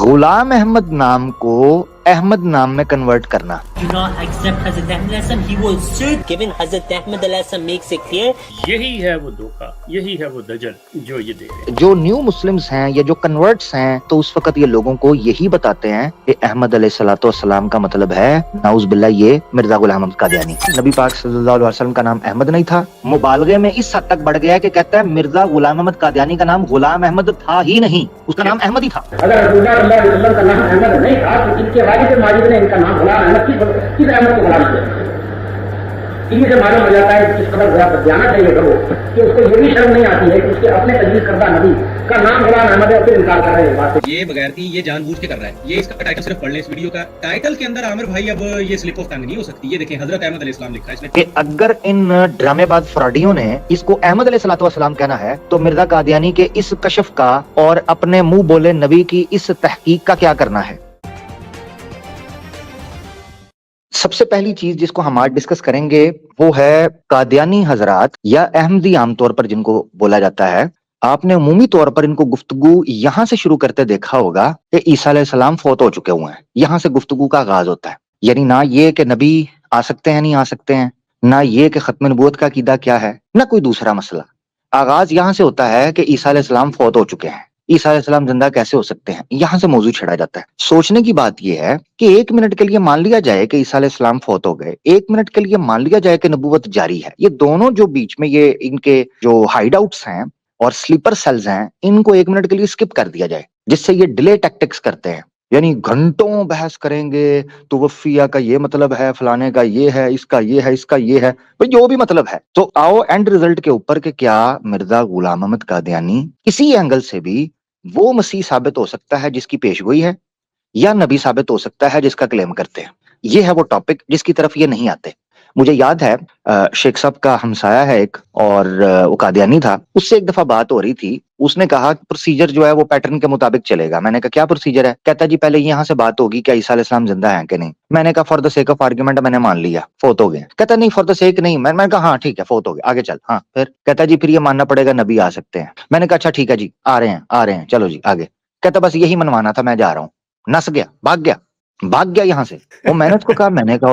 غلام احمد نام کو احمد نام میں کنورٹ کرنا. Do not accept Hazrat Ahmad alayhi salam. He was should given Hazrat Ahmad alayhi salam makes it clear. یہی ہے وہ دھوکہ، یہی ہے وہ دجل جو یہ دے رہے ہیں. جو نیو مسلمز ہیں یا جو کنورٹس ہیں تو اس وقت یہ لوگوں کو یہی بتاتے ہیں کہ احمد علیہ الصلوۃ والسلام کا مطلب ہے نعوذ باللہ یہ مرزا غلام احمد قادیانی. نبی پاک صلی اللہ علیہ وسلم کا نام احمد نہیں تھا. مبالغے میں اس حد تک بڑھ گیا کہ کہتا ہے مرزا غلام احمد قادیانی کا نام غلام احمد تھا ہی نہیں، اس کا نام احمد ہی تھا. اگر رسول اللہ صلی اللہ علیہ وسلم کا نام احمد نہیں تھا تو ان کے والد ماجد نے ان کا نام غلام احمد کس احمد کو غلام کیا؟ انہیں سے معلوم ہو جاتا ہے کہ اس قدر ذرا جانا چاہیے کرو کہ اس کو یہ بھی شرم نہیں آتی ہے کہ اس کے اپنے تجویز کردہ نبی کا نام غلام احمد ہے اور پھر انکار کر رہے ہیں بات سے. یہ بغیرتی یہ جان بوجھ کے کر رہا ہے. یہ اس کا ٹائٹل صرف پڑھ لیں اس ویڈیو کا. ٹائٹل کے اندر عامر بھائی اب یہ سلپ آف ٹنگ نہیں ہو سکتی. یہ دیکھیں حضرت احمد علیہ السلام لکھا ہے اس نے کہ اگر ان ڈرامے باز فراڈیوں نے اس کو احمد علیہ الصلوۃ والسلام کہنا ہے تو مرزا قادیانی کے اس کشف کا اور اپنے منہ بولے نبی کی اس تحقیق کا کیا کرنا ہے. سب سے پہلی چیز جس کو ہم آج ڈسکس کریں گے وہ ہے قادیانی حضرات یا احمدی عام طور پر جن کو بولا جاتا ہے. آپ نے عمومی طور پر ان کو گفتگو یہاں سے شروع کرتے دیکھا ہوگا کہ عیسیٰ علیہ السلام فوت ہو چکے ہوئے ہیں. یہاں سے گفتگو کا آغاز ہوتا ہے. یعنی نہ یہ کہ نبی آ سکتے ہیں نہیں آ سکتے ہیں، نہ یہ کہ ختم نبوت کا عقیدہ کیا ہے، نہ کوئی دوسرا مسئلہ. آغاز یہاں سے ہوتا ہے کہ عیسیٰ علیہ السلام فوت ہو چکے ہیں، عیسیٰ علیہ السلام زندہ کیسے ہو سکتے ہیں. یہاں سے موضوع چھڑا جاتا ہے. سوچنے کی بات یہ ہے کہ ایک منٹ کے لیے مان لیا جائے کہ عیسیٰ علیہ السلام فوت ہو گئے، ایک منٹ کے لیے مان لیا جائے کہ نبوت جاری ہے. یہ دونوں جو بیچ میں یہ ان کے جو ہائیڈ آؤٹس ہیں اور سلیپر سیلز ہیں ان کو ایک منٹ کے لیے سکپ کر دیا جائے، جس سے یہ ڈیلے ٹیکٹکس کرتے ہیں. یعنی گھنٹوں بحث کریں گے تو وفیہ کا یہ مطلب ہے، فلانے کا یہ ہے، اس کا یہ ہے، اس کا یہ ہے، جو بھی مطلب ہے. تو آؤ اینڈ ریزلٹ کے اوپر کہ کیا مرزا غلام احمد قادیانی کسی اینگل سے بھی وہ مسیح ثابت ہو سکتا ہے جس کی پیشگوئی ہے، یا نبی ثابت ہو سکتا ہے جس کا کلیم کرتے ہیں. یہ ہے وہ ٹاپک جس کی طرف یہ نہیں آتے. مجھے یاد ہے شیخ صاحب کا ہمسایہ ہے ایک اور وہ قادیانی تھا. اس سے ایک دفعہ بات ہو رہی تھی. اس نے کہا پروسیجر جو ہے وہ پیٹرن کے مطابق چلے گا. میں نے کہا کیا پروسیجر ہے؟ کہتا جی پہلے یہاں سے بات ہوگی کہ عیسیٰ علیہ السلام زندہ ہیں کہ نہیں. میں نے کہا for the sake of argument میں نے مان لیا فوت ہو گئے. کہتا نہیں فار دا سیک نہیں. میں نے کہا ہاں ٹھیک ہے فوت ہو گئے، آگے چل. ہاں پھر کہتا جی پھر یہ ماننا پڑے گا نبی آ سکتے ہیں. میں نے کہا اچھا ٹھیک ہے جی آ رہے ہیں چلو جی آگے. کہتا بس یہی منوانا تھا، میں جا رہا ہوں. نس گیا، بھاگ گیا یہاں سے. اور میں نے اس کو کہا، میں نے کہا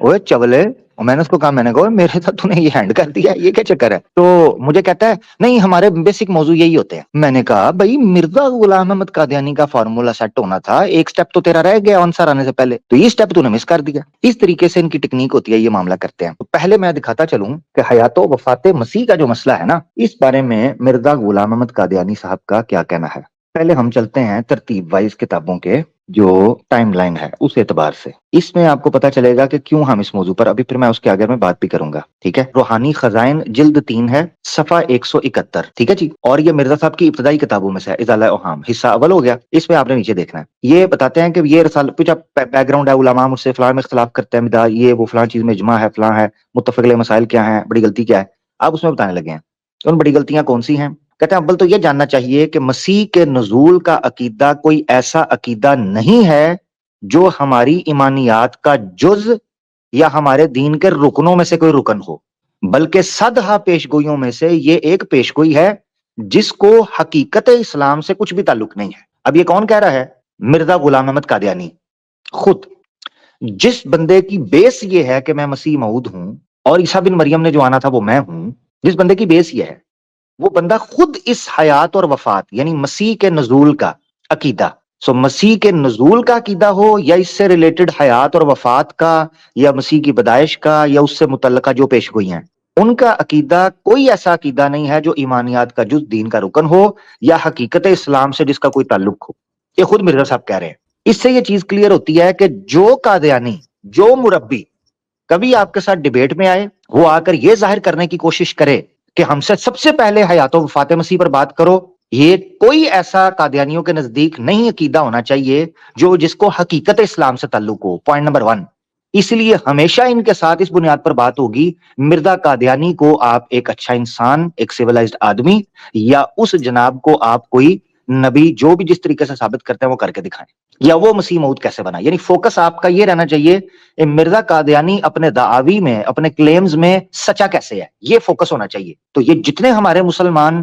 اوے چولے، اور میں نے اس کو کہا، میں نے کہا میرے ساتھ تو نے یہ ہینڈ کر دیا، یہ کیا چکر ہے؟ تو مجھے کہتا ہے نہیں ہمارے بیسک موضوع یہی ہوتے ہیں. میں نے کہا بھائی مرزا غلام احمد قادیانی کا فارمولا سیٹ ہونا تھا، ایک سٹیپ تو تیرا رہ گیا آنسر آنے سے پہلے، تو یہ سٹیپ تو نے مس کر دیا. اس طریقے سے ان کی ٹیکنیک ہوتی ہے، یہ معاملہ کرتے ہیں. تو پہلے میں دکھاتا چلوں کہ حیات و وفات مسیح کا جو مسئلہ ہے نا، اس بارے میں مرزا غلام احمد قادیانی صاحب کا کیا کہنا ہے. پہلے ہم چلتے ہیں ترتیب وائز کتابوں کے جو ٹائم لائن ہے اس اعتبار سے. اس میں آپ کو پتا چلے گا کہ کیوں ہم اس موضوع پر، ابھی پھر میں اس کے آگے میں بات بھی کروں گا. ٹھیک ہے. روحانی خزائن جلد 3 ہے، صفحہ 171. ٹھیک ہے جی. اور یہ مرزا صاحب کی ابتدائی کتابوں میں سے ہے. ازالہ اوہام حصہ اول ہو گیا. اس میں آپ نے نیچے دیکھنا ہے. یہ بتاتے ہیں کہ یہ رسالہ کچھ بیک گراؤنڈ ہے، علماء مجھ سے فلاں میں اختلاف کرتے ہیں، یہ وہ فلاں چیز میں اجماع ہے، فلاں ہے، متفق علیہ مسائل کیا ہیں، بڑی غلطی کیا ہے. آپ اس میں بتانے لگے ہیں ان بڑی غلطیاں کون سی ہیں. کہتے ہیں اول تو یہ جاننا چاہیے کہ مسیح کے نزول کا عقیدہ کوئی ایسا عقیدہ نہیں ہے جو ہماری ایمانیات کا جز یا ہمارے دین کے رکنوں میں سے کوئی رکن ہو، بلکہ صدہا پیشگوئیوں میں سے یہ ایک پیشگوئی ہے جس کو حقیقت اسلام سے کچھ بھی تعلق نہیں ہے. اب یہ کون کہہ رہا ہے؟ مرزا غلام احمد قادیانی خود. جس بندے کی بیس یہ ہے کہ میں مسیح موعود ہوں اور عیسیٰ بن مریم نے جو آنا تھا وہ میں ہوں، جس بندے کی بیس یہ ہے، وہ بندہ خود اس حیات اور وفات یعنی مسیح کے نزول کا عقیدہ، مسیح کے نزول کا عقیدہ ہو یا اس سے ریلیٹڈ حیات اور وفات کا یا مسیح کی پیدائش کا یا اس سے متعلقہ جو پیش گوئی ہیں، ان کا عقیدہ کوئی ایسا عقیدہ نہیں ہے جو ایمانیات کا جز دین کا رکن ہو یا حقیقت اسلام سے جس کا کوئی تعلق ہو. یہ خود مرزا صاحب کہہ رہے ہیں. اس سے یہ چیز کلیئر ہوتی ہے کہ جو قادیانی، جو مربی کبھی آپ کے ساتھ ڈیبیٹ میں آئے، وہ آ کر یہ ظاہر کرنے کی کوشش کرے کہ ہم سے سب سے پہلے حیات و وفات مسیح پر بات کرو، یہ کوئی ایسا قادیانیوں کے نزدیک نہیں عقیدہ ہونا چاہیے جو جس کو حقیقت اسلام سے تعلق ہو. Point number 1. اس لیے ہمیشہ ان کے ساتھ اس بنیاد پر بات ہوگی، مرزا قادیانی کو آپ ایک اچھا انسان، ایک سیولائزڈ آدمی، یا اس جناب کو آپ کوئی نبی جو بھی جس طریقے سے ثابت کرتے ہیں وہ کر کے دکھائیں، یا وہ مسیح موعود کیسے بنا. یعنی فوکس آپ کا یہ رہنا چاہیے مرزا قادیانی اپنے دعاوی میں، اپنے کلیمز میں سچا کیسے ہے، یہ فوکس ہونا چاہیے. تو یہ جتنے ہمارے مسلمان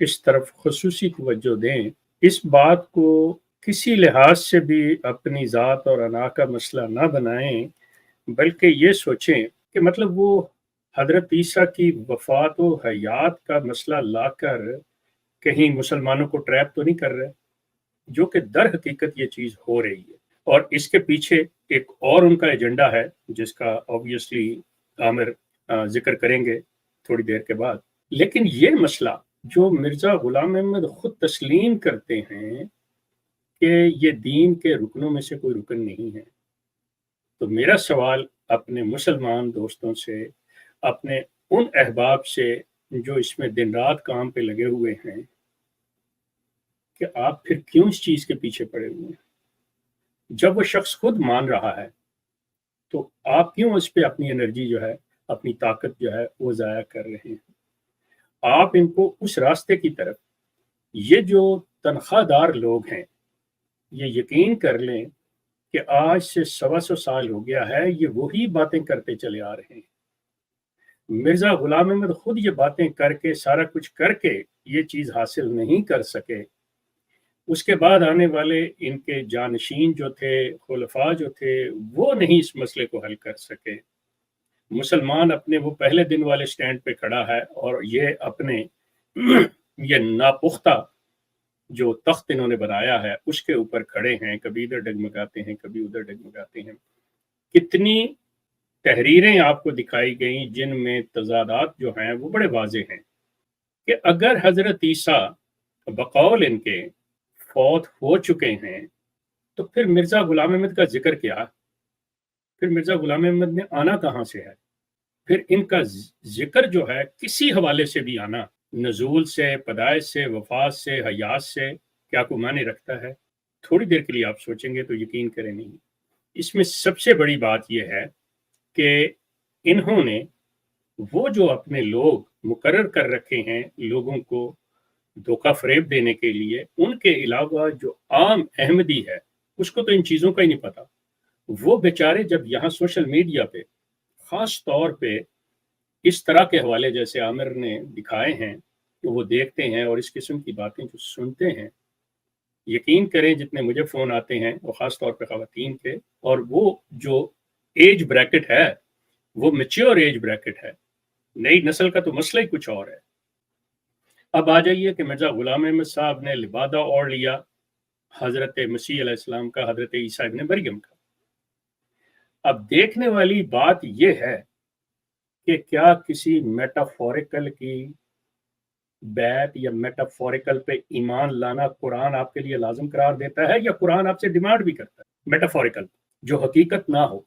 اس طرف خصوصی توجہ دیں، اس بات کو کسی لحاظ سے بھی اپنی ذات اور انا کا مسئلہ نہ بنائیں، بلکہ یہ سوچیں کہ مطلب وہ حضرت عیسیٰ کی وفات و حیات کا مسئلہ لا کر کہیں مسلمانوں کو ٹریپ تو نہیں کر رہے، جو کہ در حقیقت یہ چیز ہو رہی ہے۔ اور اس کے پیچھے ایک اور ان کا ایجنڈا ہے جس کا آبویسلی عامر ذکر کریں گے تھوڑی دیر کے بعد، لیکن یہ مسئلہ جو مرزا غلام احمد خود تسلیم کرتے ہیں کہ یہ دین کے رکنوں میں سے کوئی رکن نہیں ہے، تو میرا سوال اپنے مسلمان دوستوں سے، اپنے ان احباب سے جو اس میں دن رات کام پہ لگے ہوئے ہیں، کہ آپ پھر کیوں اس چیز کے پیچھے پڑے ہوئے ہیں؟ جب وہ شخص خود مان رہا ہے تو آپ کیوں اس پہ اپنی انرجی جو ہے، اپنی طاقت جو ہے وہ ضائع کر رہے ہیں؟ آپ ان کو اس راستے کی طرف، یہ جو تنخواہ دار لوگ ہیں، یہ یقین کر لیں کہ آج سے 125 سال ہو گیا ہے یہ وہی باتیں کرتے چلے آ رہے ہیں۔ مرزا غلام احمد خود یہ باتیں کر کے، سارا کچھ کر کے یہ چیز حاصل نہیں کر سکے، اس کے بعد آنے والے ان کے جانشین جو تھے، خلفاء جو تھے، وہ نہیں اس مسئلے کو حل کر سکے۔ مسلمان اپنے وہ پہلے دن والے سٹینڈ پہ کھڑا ہے اور یہ اپنے یہ ناپختہ جو تخت انہوں نے بنایا ہے اس کے اوپر کھڑے ہیں، کبھی ادھر ڈگمگاتے ہیں، کبھی ادھر ڈگمگاتے ہیں۔ کتنی تحریریں آپ کو دکھائی گئیں جن میں تضادات جو ہیں وہ بڑے واضح ہیں، کہ اگر حضرت عیسیٰ بقول ان کے فوت ہو چکے ہیں تو پھر مرزا غلام احمد کا ذکر کیا؟ پھر مرزا غلام احمد نے آنا کہاں سے ہے؟ پھر ان کا ذکر جو ہے کسی حوالے سے بھی آنا، نزول سے، پیدائش سے، وفات سے، حیات سے، کیا کوئی معنی رکھتا ہے؟ تھوڑی دیر کے لیے آپ سوچیں گے تو یقین کریں نہیں۔ اس میں سب سے بڑی بات یہ ہے کہ انہوں نے وہ جو اپنے لوگ مقرر کر رکھے ہیں لوگوں کو دھوکہ فریب دینے کے لیے، ان کے علاوہ جو عام احمدی ہے اس کو تو ان چیزوں کا ہی نہیں پتا۔ وہ بیچارے جب یہاں سوشل میڈیا پہ خاص طور پہ اس طرح کے حوالے جیسے عامر نے دکھائے ہیں کہ وہ دیکھتے ہیں اور اس قسم کی باتیں جو سنتے ہیں، یقین کریں جتنے مجھے فون آتے ہیں وہ خاص طور پہ خواتین کے، اور وہ جو ایج بریکٹ ہے وہ میچور ایج بریکٹ ہے، نئی نسل کا تو مسئلہ ہی کچھ اور ہے۔ اب آ جائیے کہ مرزا غلام احمد صاحب نے لبادہ اوڑھ لیا حضرت مسیح علیہ السلام کا، حضرت عیسیٰ ابن مریم کا۔ اب دیکھنے والی بات یہ ہے کہ کیا کسی میٹافوریکل کی بیعت یا میٹافوریکل پہ ایمان لانا قرآن آپ کے لیے لازم قرار دیتا ہے، یا قرآن آپ سے ڈیمانڈ بھی کرتا ہے؟ میٹافوریکل جو حقیقت نہ ہو،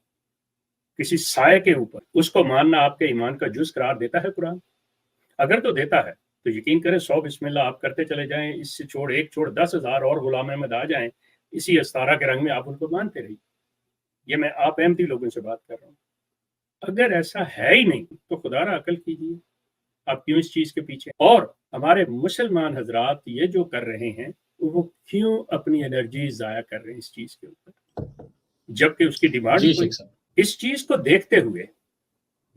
کسی سائے کے اوپر، اس کو ماننا آپ کے ایمان کا جز قرار دیتا ہے قرآن؟ اگر تو دیتا ہے تو یقین کریں 100 بسم اللہ آپ کرتے چلے جائیں، اس سے چھوڑ ایک چھوڑ 10,000 اور غلام احمد آ جائیں اسی استارہ کے رنگ میں، آپ ان کو مانتے رہیے۔ یہ میں آپ احمدی لوگوں سے بات کر رہا ہوں۔ اگر ایسا ہے ہی نہیں تو خدا را عقل کیجیے، آپ کیوں اس چیز کے پیچھے؟ اور ہمارے مسلمان حضرات یہ جو کر رہے ہیں وہ کیوں اپنی انرجی ضائع کر رہے ہیں اس چیز کے اوپر، جبکہ اس کی ڈیمانڈ جی شیخ صاحب، اس چیز کو دیکھتے ہوئے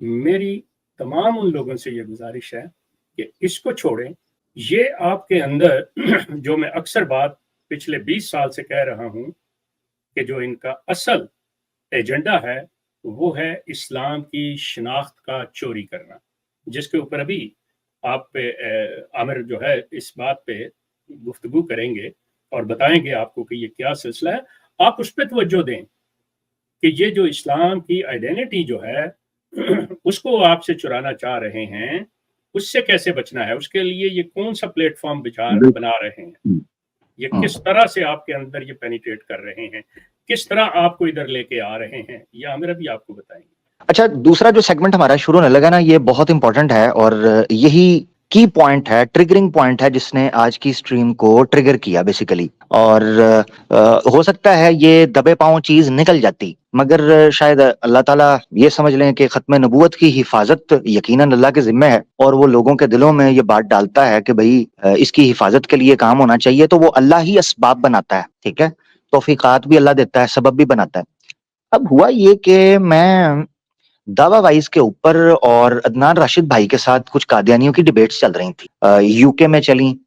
میری تمام ان لوگوں سے یہ گزارش ہے کہ اس کو چھوڑیں۔ یہ آپ کے اندر جو میں اکثر بات پچھلے 20 سال سے کہہ رہا ہوں کہ جو ان کا اصل ایجنڈا ہے وہ ہے اسلام کی شناخت کا چوری کرنا، جس کے اوپر ابھی آپ پہ عامر جو ہے اس بات پہ گفتگو کریں گے اور بتائیں گے آپ کو کہ یہ کیا سلسلہ ہے۔ آپ اس پہ توجہ دیں کہ یہ جو اسلام کی آئیڈینٹی جو ہے اس کو آپ سے چرانا چاہ رہے ہیں، اس سے کیسے بچنا ہے، اس کے لیے یہ کون سا پلیٹ فارم بنا رہے ہیں، یہ کس طرح سے آپ کے اندر یہ پینیٹریٹ کر رہے ہیں، کس طرح آپ کو ادھر لے کے آ رہے ہیں، یہ ہمیں ابھی آپ کو بتائیں گے۔ اچھا، دوسرا جو سیگمنٹ ہمارا شروع ہونے لگا نا، یہ بہت امپورٹنٹ ہے اور یہی کی پوائنٹ ہے، ٹریگرنگ پوائنٹ ہے جس نے آج کی سٹریم کو ٹریگر کیا بیسیکلی، اور ہو سکتا ہے یہ دبے پاؤں چیز نکل جاتی، مگر شاید اللہ تعالیٰ یہ سمجھ لیں کہ ختم نبوت کی حفاظت یقیناً اللہ کے ذمہ ہے، اور وہ لوگوں کے دلوں میں یہ بات ڈالتا ہے کہ بھئی اس کی حفاظت کے لیے کام ہونا چاہیے، تو وہ اللہ ہی اسباب بناتا ہے، ٹھیک ہے، توفیقات بھی اللہ دیتا ہے، سبب بھی بناتا ہے۔ اب ہوا یہ کہ میں دعوی وائز کے اوپر اور عدنان راشد بھائی کے ساتھ کچھ قادیانیوں کی ڈیبیٹس چل رہی تھی، یو کے میں چلیں،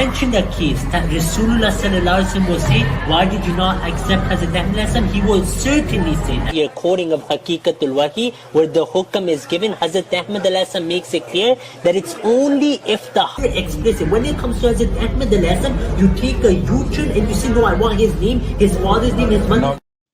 Mention the case that Rasulullah sallallahu alaihi wasallam was saying, why did you not accept Hazrat Ahmad alayhi salam? He will certainly say that. You're quoting of Haqiqatul Wahi where the hukam is given. Hazrat Ahmad alayhi salam makes it clear that it's only if the explicit. When it comes to Hazrat Ahmad alayhi salam, you take a U-turn and you say, no, I want his name, his father's name, his mother.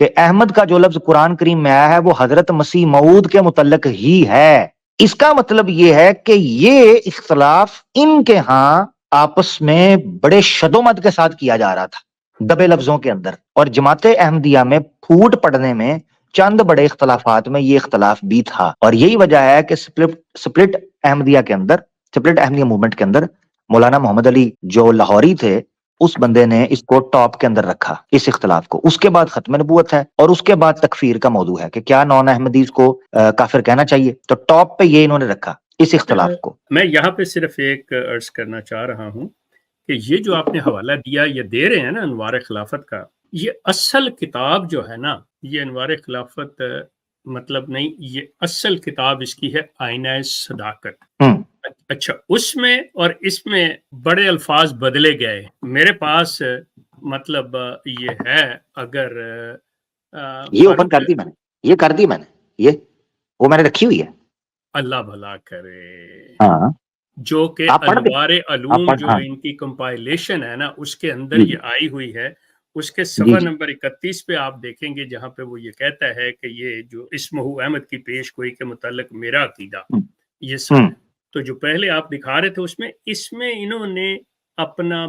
کہ احمد کا جو لفظ قرآن کریم میں آیا ہے وہ حضرت مسیح موعود کے متعلق ہی ہے. اس کا مطلب یہ ہے کہ یہ اختلاف ان کے ہاں آپس میں بڑے شدومت کے ساتھ کیا جا رہا تھا دبے لفظوں کے اندر, اور جماعت احمدیہ میں پھوٹ پڑنے میں چند بڑے اختلافات میں یہ اختلاف بھی تھا. اور یہی وجہ ہے کہ سپلٹ احمدیہ کے اندر, سپلٹ احمدیہ موومنٹ کے اندر مولانا محمد علی جو لاہوری تھے, اس بندے نے اس کو ٹاپ کے اندر رکھا اس اختلاف کو. اس کے بعد ختم نبوت ہے اور اس کے بعد تکفیر کا موضوع ہے کہ کیا نان احمدیز کو کافر کہنا چاہیے, تو ٹاپ پہ یہ انہوں نے رکھا اس اختلاف کو. میں یہاں پہ صرف ایک عرض کرنا چاہ رہا ہوں کہ یہ جو آپ نے حوالہ دیا, یہ دے رہے ہیں نا انوار خلافت کا, یہ اصل کتاب جو ہے نا, یہ انوار خلافت مطلب نہیں, یہ اصل کتاب اس کی ہے آئینہ صداقت. اچھا, اس میں اور اس میں بڑے الفاظ بدلے گئے. میرے پاس مطلب یہ ہے, اگر یہ اوپن کر دی میں نے, یہ کر دی میں نے, یہ وہ میں نے رکھی ہوئی ہے. اللہ بھلا کرے. ہاں, جو کہ انوار علوم جو ہاں. ان کی کمپائلیشن ہے نا, اس کے اندر جی. یہ آئی ہوئی ہے. اس کے جی صفحہ جی. نمبر 31 پہ آپ دیکھیں گے, جہاں پہ وہ یہ کہتا ہے کہ یہ جو اسمہ احمد کی پیش گوئی کے متعلق میرا عقیدہ, یہ سب. تو جو پہلے آپ دکھا رہے تھے اس میں انہوں نے اپنا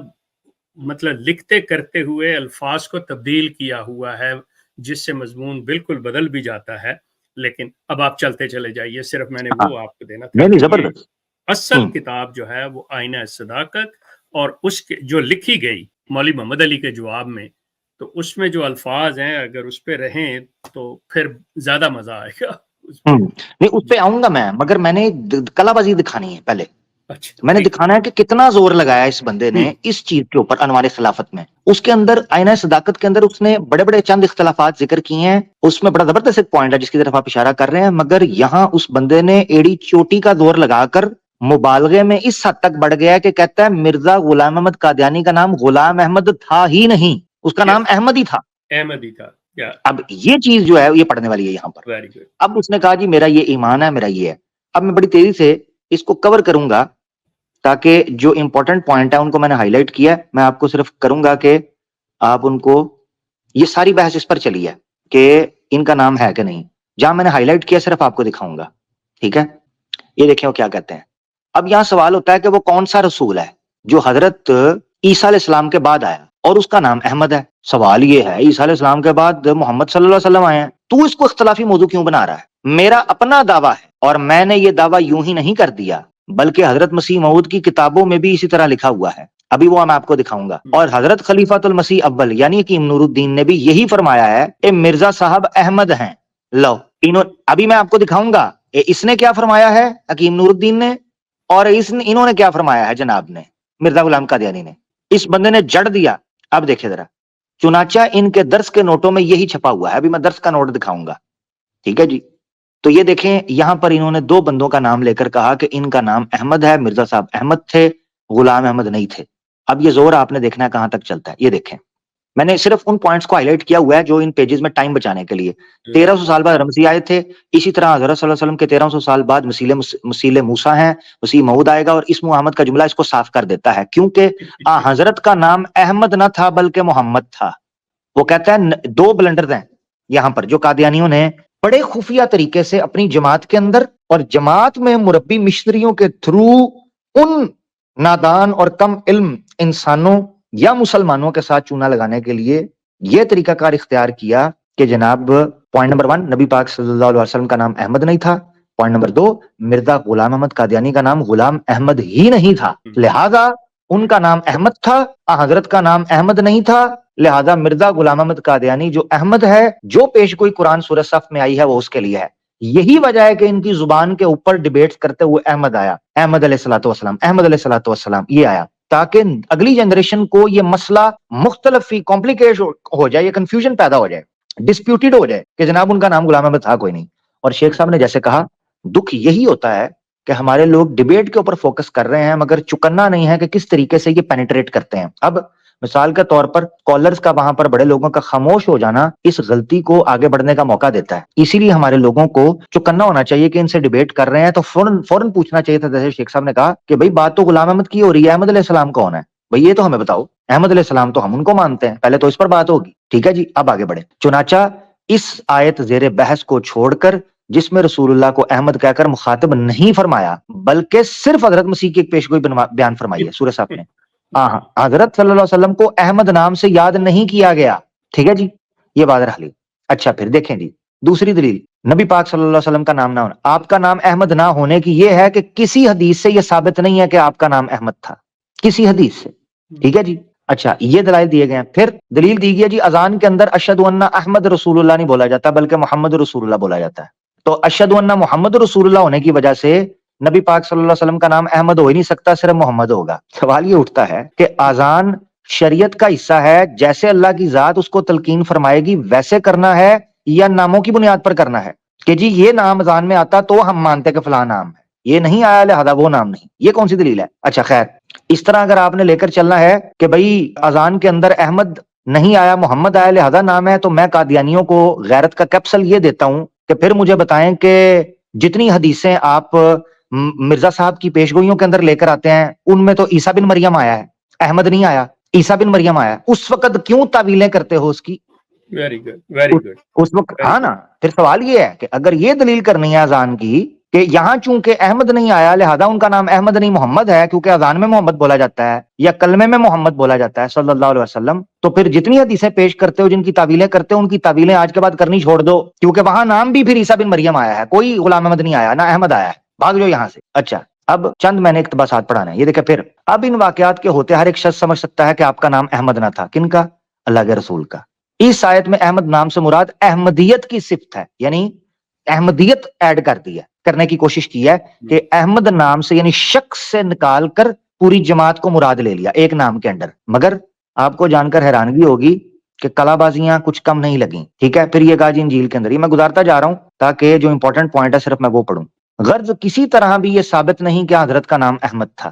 مطلب لکھتے کرتے ہوئے الفاظ کو تبدیل کیا ہوا ہے, جس سے مضمون بالکل بدل بھی جاتا ہے. لیکن اب آپ چلتے چلے جائیے, صرف میں نے وہ آپ کو دینا تھا. زبردست. اصل کتاب جو ہے وہ آئینہ صداقت, اور اس کے جو لکھی گئی مولوی محمد علی کے جواب میں, تو اس میں جو الفاظ ہیں اگر اس پہ رہیں تو پھر زیادہ مزہ آئے گا. نہیں, اس پہ آؤں گا میں, مگر میں نے کلا بازی دکھانی ہے پہلے. اچھا, میں نے دکھانا ہے کہ کتنا زور لگایا اس بندے نے اس چیز کے اوپر انوار خلافت میں. اس کے اندر آئینہ صداقت کے اندر اس نے بڑے بڑے چند اختلافات ذکر کیے ہیں. اس میں بڑا زبردست ایک پوائنٹ ہے جس کی طرف آپ اشارہ کر رہے ہیں, مگر یہاں اس بندے نے ایڑی چوٹی کا زور لگا کر مبالغے میں اس حد تک بڑھ گیا کہ کہتا ہے مرزا غلام احمد قادیانی کا نام غلام احمد تھا ہی نہیں, اس کا نام احمد ہی تھا. احمد ہی تھا. اب یہ چیز جو ہے یہ پڑھنے والی ہے یہاں پر. اب اس نے کہا جی میرا یہ ایمان ہے, میرا یہ ہے. اب میں بڑی تیزی سے اس کو کور کروں گا تاکہ جو امپورٹنٹ پوائنٹ ہے ان کو میں نے ہائی لائٹ کیا. میں آپ کو صرف کروں گا کہ آپ ان کو, یہ ساری بحث اس پر چلی ہے کہ ان کا نام ہے کہ نہیں. جہاں میں نے ہائی لائٹ کیا صرف آپ کو دکھاؤں گا, ٹھیک ہے. یہ دیکھیں وہ کیا کہتے ہیں. اب یہاں سوال ہوتا ہے کہ وہ کون سا رسول ہے جو حضرت عیسیٰ علیہ السلام کے بعد آیا اور اس کا نام احمد ہے. سوال یہ ہے عیسیٰ علیہ السلام کے بعد محمد صلی اللہ علیہ وسلم آئے ہیں, تو اس کو اختلافی موضوع کیوں بنا رہا ہے؟ میرا اپنا دعویٰ ہے, اور میں نے یہ دعویٰ یوں ہی نہیں کر دیا, بلکہ حضرت مسیح موعود کی کتابوں میں بھی اسی طرح لکھا ہوا ہے. ابھی وہ میں آپ کو دکھاؤں گا. اور حضرت خلیفۃ المسیح اول یعنی کہ نور الدین نے بھی یہی فرمایا ہے کہ مرزا صاحب احمد ہیں. لو ابھی میں آپ کو دکھاؤں گا اس نے کیا فرمایا ہے حکیم نور الدین نے, اور انہوں نے کیا فرمایا ہے جناب نے, مرزا غلام قادیانی نے. اس بندے نے جڑ دیا. اب دیکھیں ذرا, چنانچہ ان کے درس کے نوٹوں میں یہی چھپا ہوا ہے. ابھی میں درس کا نوٹ دکھاؤں گا, ٹھیک ہے جی. تو یہ دیکھیں یہاں پر انہوں نے دو بندوں کا نام لے کر کہا کہ ان کا نام احمد ہے, مرزا صاحب احمد تھے, غلام احمد نہیں تھے. اب یہ زور آپ نے دیکھنا ہے کہاں تک چلتا ہے. یہ دیکھیں میں نے صرف ان پوائنٹس کو ہائی لائٹ کیا ہوا ہے جو ان پیجز میں ٹائم بچانے کے لیے. 1300 سال بعد رمزی آئے تھے, اسی طرح حضرت صلی اللہ علیہ وسلم کے 1300 سال بعد مسیح موسیٰ ہیں, مسیح موعود آئے گا, اور اسم احمد کا جملہ اس کو صاف کر دیتا ہے کیونکہ حضرت کا نام احمد نہ تھا بلکہ محمد تھا. وہ کہتا ہے دو بلنڈرز ہیں یہاں پر جو قادیانیوں نے بڑے خفیہ طریقے سے اپنی جماعت کے اندر اور جماعت میں مربی مشنریوں کے تھرو ان نادان اور کم علم انسانوں یا مسلمانوں کے ساتھ چونا لگانے کے لیے یہ طریقہ کار اختیار کیا کہ جناب پوائنٹ نمبر 1 نبی پاک صلی اللہ علیہ وسلم کا نام احمد نہیں تھا. پوائنٹ نمبر 2 مرزا غلام احمد قادیانی کا نام غلام احمد ہی نہیں تھا, لہذا ان کا نام احمد تھا, حضرت کا نام احمد نہیں تھا, لہذا مرزا غلام احمد قادیانی جو احمد ہے, جو پیش گوئی قرآن سورہ صف میں آئی ہے وہ اس کے لیے ہے. یہی وجہ ہے کہ ان کی زبان کے اوپر ڈیبیٹس کرتے ہوئے احمد آیا, احمد علیہ الصلوۃ والسلام, احمد علیہ الصلوۃ والسلام یہ آیا, تاکہ اگلی جنریشن کو یہ مسئلہ مختلف کمپلیکیٹ ہو جائے, یہ کنفیوژن پیدا ہو جائے, ڈسپیوٹیڈ ہو جائے کہ جناب ان کا نام غلام احمد تھا کوئی نہیں. اور شیخ صاحب نے جیسے کہا, دکھ یہی ہوتا ہے کہ ہمارے لوگ ڈیبیٹ کے اوپر فوکس کر رہے ہیں مگر چکنا نہیں ہے کہ کس طریقے سے یہ پینیٹریٹ کرتے ہیں. اب مثال کے طور پر کالرز کا وہاں پر بڑے لوگوں کا خاموش ہو جانا اس غلطی کو آگے بڑھنے کا موقع دیتا ہے. اسی لیے ہمارے لوگوں کو چکنا ہونا چاہیے کہ ان سے ڈیبیٹ کر رہے ہیں تو فوراً پوچھنا چاہیے تھا, جیسے شیخ صاحب نے کہا کہ بھئی بات تو غلام احمد کی ہو رہی ہے, احمد علیہ السلام کون ہے بھئی, یہ تو ہمیں بتاؤ. احمد علیہ السلام تو ہم ان کو مانتے ہیں, پہلے تو اس پر بات ہوگی. ٹھیک ہے جی, اب آگے بڑھیں. چنانچہ اس آیت زیر بحث کو چھوڑ کر, جس میں رسول اللہ کو احمد کہہ کر مخاطب نہیں فرمایا بلکہ صرف حضرت مسیح کی ایک پیشگوئی بیان فرمائی ہے سورہ صف نے. حضرت صلی اللہ علیہ وسلم کو احمد نام سے یاد نہیں کیا گیا. ٹھیک ہے جی, یہ بات رہ لی. اچھا پھر دیکھیں جی دوسری دلیل, نبی پاک صلی اللہ علیہ وسلم کا نام نہ ہونا. آپ کا نام احمد نہ ہونے کی یہ ہے کہ کسی حدیث سے یہ ثابت نہیں ہے کہ آپ کا نام احمد تھا, کسی حدیث سے. ٹھیک ہے جی. اچھا یہ دلائل دیے گئے ہیں. پھر دلیل دی گئی ہے جی اذان کے اندر اشہد ان احمد رسول اللہ نہیں بولا جاتا بلکہ محمد رسول اللہ بولا جاتا ہے. تو اشہد ان محمد رسول اللہ ہونے کی وجہ سے نبی پاک صلی اللہ علیہ وسلم کا نام احمد ہو ہی نہیں سکتا, صرف محمد ہوگا. سوال یہ اٹھتا ہے کہ اذان شریعت کا حصہ ہے, جیسے اللہ کی ذات اس کو تلقین فرمائے گی ویسے کرنا ہے یا ناموں کی بنیاد پر کرنا ہے کہ جی یہ نام اذان میں آتا تو ہم مانتے کہ فلاں نام ہے, یہ نہیں آیا لہذا وہ نام نہیں. یہ کون سی دلیل ہے؟ اچھا خیر, اس طرح اگر آپ نے لے کر چلنا ہے کہ بھئی اذان کے اندر احمد نہیں آیا محمد آیا لہذا نام ہے, تو میں قادیانیوں کو غیرت کا کیپسول یہ دیتا ہوں کہ پھر مجھے بتائیں کہ جتنی حدیثیں آپ مرزا صاحب کی پیشگوئیوں کے اندر لے کر آتے ہیں ان میں تو عیسیٰ بن مریم آیا ہے, احمد نہیں آیا, عیسیٰ بن مریم آیا. اس وقت کیوں تعویلیں کرتے ہو اس کی؟ Very good, very good. اس وقت ہاں نا, پھر سوال یہ ہے کہ اگر یہ دلیل کرنی ہے اذان کی کہ یہاں چونکہ احمد نہیں آیا لہذا ان کا نام احمد نہیں محمد ہے, کیونکہ اذان میں محمد بولا جاتا ہے یا کلمے میں محمد بولا جاتا ہے صلی اللہ علیہ وسلم, تو پھر جتنی حدیثیں پیش کرتے ہو جن کی تعویلیں کرتے ہو ان کی تعویلیں آج کے بعد کرنی چھوڑ دو, کیونکہ وہاں نام بھی پھر عیسیٰ بن مریم آیا ہے, کوئی غلام احمد نہیں آیا, نہ احمد آیا ہے. بھاگ جاؤ یہاں سے. اچھا اب چند میں نے اقتباسات پڑھانے ہیں, یہ دیکھیں. پھر اب ان واقعات کے ہوتے ہر ایک شخص سمجھ سکتا ہے کہ آپ کا نام احمد نہ تھا. کن کا؟ اللہ کے رسول کا. اس آیت میں احمد نام سے مراد احمدیت کی صفت ہے, یعنی احمدیت ایڈ کر دی ہے, کرنے کی کوشش کی ہے کہ احمد نام سے یعنی شخص سے نکال کر پوری جماعت کو مراد لے لیا ایک نام کے انڈر. مگر آپ کو جان کر حیرانگی ہوگی کہ کلا بازیاں کچھ کم نہیں لگیں. ٹھیک ہے, پھر یہ کہا جی انجیل کے اندر, یہ میں گزارتا جا رہا ہوں تاکہ جو امپورٹنٹ پوائنٹ ہے صرف میں وہ پڑھوں. غرض کسی طرح بھی یہ ثابت نہیں کہ حضرت کا نام احمد تھا.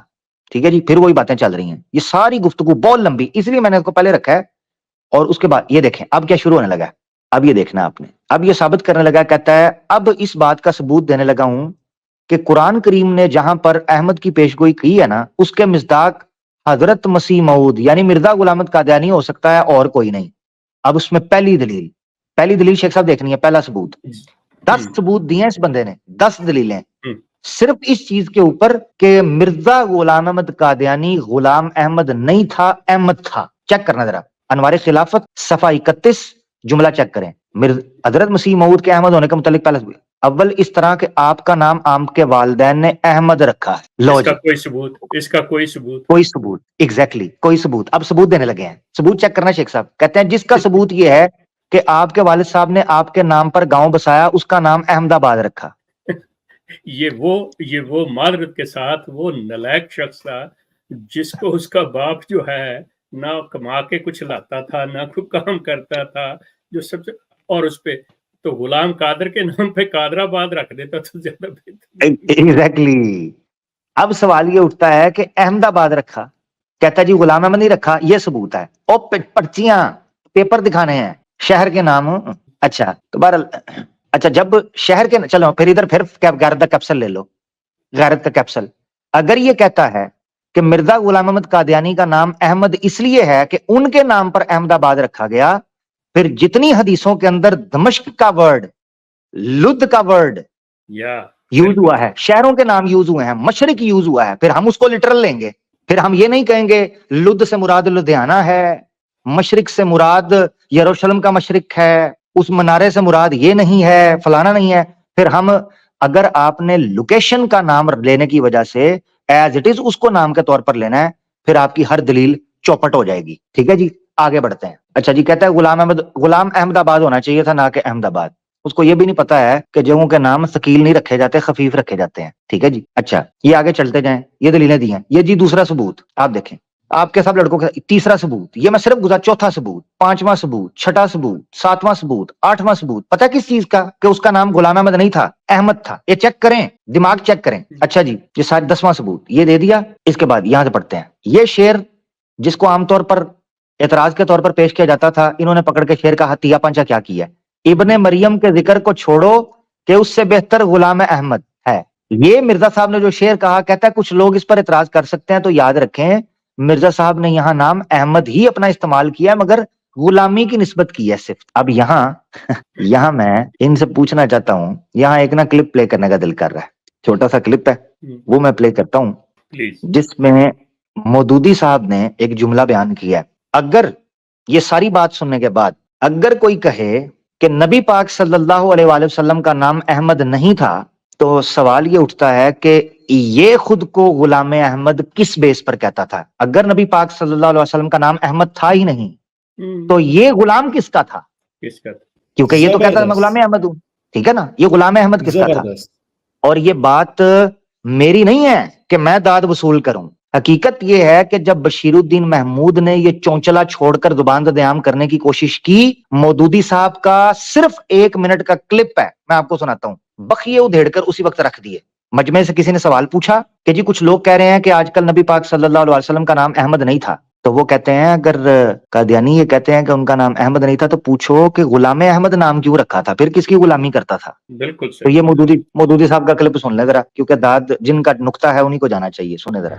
ٹھیک ہے جی, پھر وہی باتیں چل رہی ہیں. یہ ساری گفتگو بہت لمبی, اس لیے میں نے اس کو پہلے رکھا ہے. اور اس کے بعد یہ دیکھیں اب کیا شروع ہونے لگا ہے. اب یہ دیکھنا آپ نے, اب یہ ثابت کرنے لگا, کہتا ہے اب اس بات کا ثبوت دینے لگا ہوں کہ قرآن کریم نے جہاں پر احمد کی پیشگوئی کی ہے نا, اس کے مصداق حضرت مسیح موعود یعنی مرزا غلام احمد قادیانی ہو سکتا ہے اور کوئی نہیں. اب اس میں پہلی دلیل شیخ صاحب دیکھنی ہے. پہلا ثبوت 10 ثبوت دیے اس بندے نے, 10 دلیلیں صرف اس چیز کے اوپر کہ مرزا غلام احمد قادیانی غلام احمد نہیں تھا, احمد تھا. چیک کرنا ذرا, انوار خلافت صفحہ 31 جملہ چیک کریں. حضرت مسیح موعود کے احمد ہونے کے متعلق پہلا ثبوت, اول اس طرح کہ آپ کا نام آپ کے والدین نے احمد رکھا ہے. لو جی, اس کا کوئی ثبوت ایگزیکٹلی کوئی ثبوت. اب ثبوت دینے لگے ہیں. ثبوت چیک کرنا شیخ صاحب. کہتے ہیں جس کا ثبوت یہ ہے کہ آپ کے والد صاحب نے آپ کے نام پر گاؤں بسایا, اس کا نام احمد آباد رکھا. یہ وہ معذرت کے ساتھ وہ نالائق شخص تھا جس کو اس کا باپ جو ہے نہ کما کے کچھ لاتا تھا نہ کوئی کام کرتا تھا, جو سب سے, اور اس پہ تو غلام قادر کے نام پہ قادر آباد رکھ دیتا تو زیادہ بہتر. ایگزیکٹلی. اب سوال یہ اٹھتا ہے کہ احمد آباد رکھا, کہتا ہے جی غلام احمد نہیں رکھا. یہ ثبوت ہے, اور پرچیاں پیپر دکھانے ہیں شہر کے نام. اچھا تو بہرحال, اچھا جب شہر کے, چلو پھر ادھر پھر غیرت کا کیپسول لے لو. غیرت کا کیپسول اگر یہ کہتا ہے کہ مرزا غلام احمد قادیانی کا نام احمد اس لیے ہے کہ ان کے نام پر احمد آباد رکھا گیا, پھر جتنی حدیثوں کے اندر دمشق کا ورڈ, لد کا ورڈ یوز ہوا ہے, شہروں کے نام یوز ہوئے ہیں, مشرق یوز ہوا ہے, پھر ہم اس کو لٹرل لیں گے. پھر ہم یہ نہیں کہیں گے لد سے مراد لدھیانہ ہے, مشرق سے مراد یروشلم کا مشرق ہے, اس منارے سے مراد یہ نہیں ہے, فلانا نہیں ہے. پھر ہم اگر آپ نے لوکیشن کا نام لینے کی وجہ سے ایز اٹ از اس کو نام کے طور پر لینا ہے, پھر آپ کی ہر دلیل چوپٹ ہو جائے گی. ٹھیک ہے جی, آگے بڑھتے ہیں. اچھا جی, کہتا ہے غلام احمد آباد ہونا چاہیے تھا نہ کہ احمد آباد. اس کو یہ بھی نہیں پتا ہے کہ جگہوں کے نام ثقیل نہیں رکھے جاتے, خفیف رکھے جاتے ہیں. ٹھیک ہے جی. اچھا یہ آگے چلتے جائیں, یہ دلیلیں دی ہیں. یہ جی دوسرا ثبوت آپ دیکھیں, آپ کے سب لڑکوں کا تیسرا ثبوت, یہ میں صرف چوتھا ثبوت, پانچواں ثبوت, چھٹا ثبوت, ساتواں ثبوت, آٹھواں ثبوت. پتہ کس چیز کا؟ کہ اس کا نام غلام احمد نہیں تھا, احمد تھا. یہ چیک کریں, دماغ چیک کریں. اچھا جی, یہ سارے 10واں ثبوت یہ دے دیا. اس کے بعد یہاں سے پڑھتے ہیں. یہ شعر جس کو عام طور پر اعتراض کے طور پر پیش کیا جاتا تھا, انہوں نے پکڑ کے شعر کا ہتھیہ پنچا کیا کیا, ابن مریم کے ذکر کو چھوڑو کہ اس سے بہتر غلام احمد ہے. یہ مرزا صاحب نے جو شعر کہا, کہتا ہے کچھ لوگ اس پر اعتراض کر سکتے ہیں, تو یاد رکھیں مرزا صاحب نے یہاں نام احمد ہی اپنا استعمال کیا ہے مگر غلامی کی نسبت کی ہے صرف. اب یہاں میں ان سے پوچھنا چاہتا ہوں, یہاں ایک نا کلپ پلے کرنے کا دل کر رہا ہے, چھوٹا سا کلپ ہے وہ میں پلے کرتا ہوں پلیز. جس میں مودودی صاحب نے ایک جملہ بیان کیا ہے. اگر یہ ساری بات سننے کے بعد اگر کوئی کہے کہ نبی پاک صلی اللہ علیہ وآلہ وسلم کا نام احمد نہیں تھا تو سوال یہ اٹھتا ہے کہ یہ خود کو غلام احمد کس بیس پر کہتا تھا؟ اگر نبی پاک صلی اللہ علیہ وسلم کا نام احمد تھا ہی نہیں تو یہ غلام کس کا تھا؟ کس کا تھا؟ کیونکہ یہ تو کہتا ہے میں غلام احمد ہوں, ٹھیک ہے نا, یہ غلام احمد کس کا تھا؟ اور یہ بات میری نہیں ہے کہ میں داد وصول کروں, حقیقت یہ ہے کہ جب بشیر الدین محمود نے یہ چونچلا چھوڑ کر زبان ددیام کرنے کی کوشش کی, مودودی صاحب کا صرف 1 منٹ کا کلپ ہے, میں آپ کو سناتا ہوں, بخیے ادھیڑ کر اسی وقت رکھ دیے. مجمع سے کسی نے سوال پوچھا کہ جی کچھ لوگ کہہ رہے ہیں کہ آج کل نبی پاک صلی اللہ علیہ وسلم کا نام احمد نہیں تھا, تو وہ کہتے ہیں اگر قادیانی یہ کہتے ہیں کہ ان کا نام احمد نہیں تھا تو پوچھو کہ غلام احمد نام کیوں رکھا تھا, پھر کس کی غلامی کرتا تھا؟ بالکل تو یہ مودودی صاحب کا کلپ سن لیں ذرا, کیونکہ داد جن کا نقطہ ہے انہیں کو جانا چاہیے, سنیں ذرا.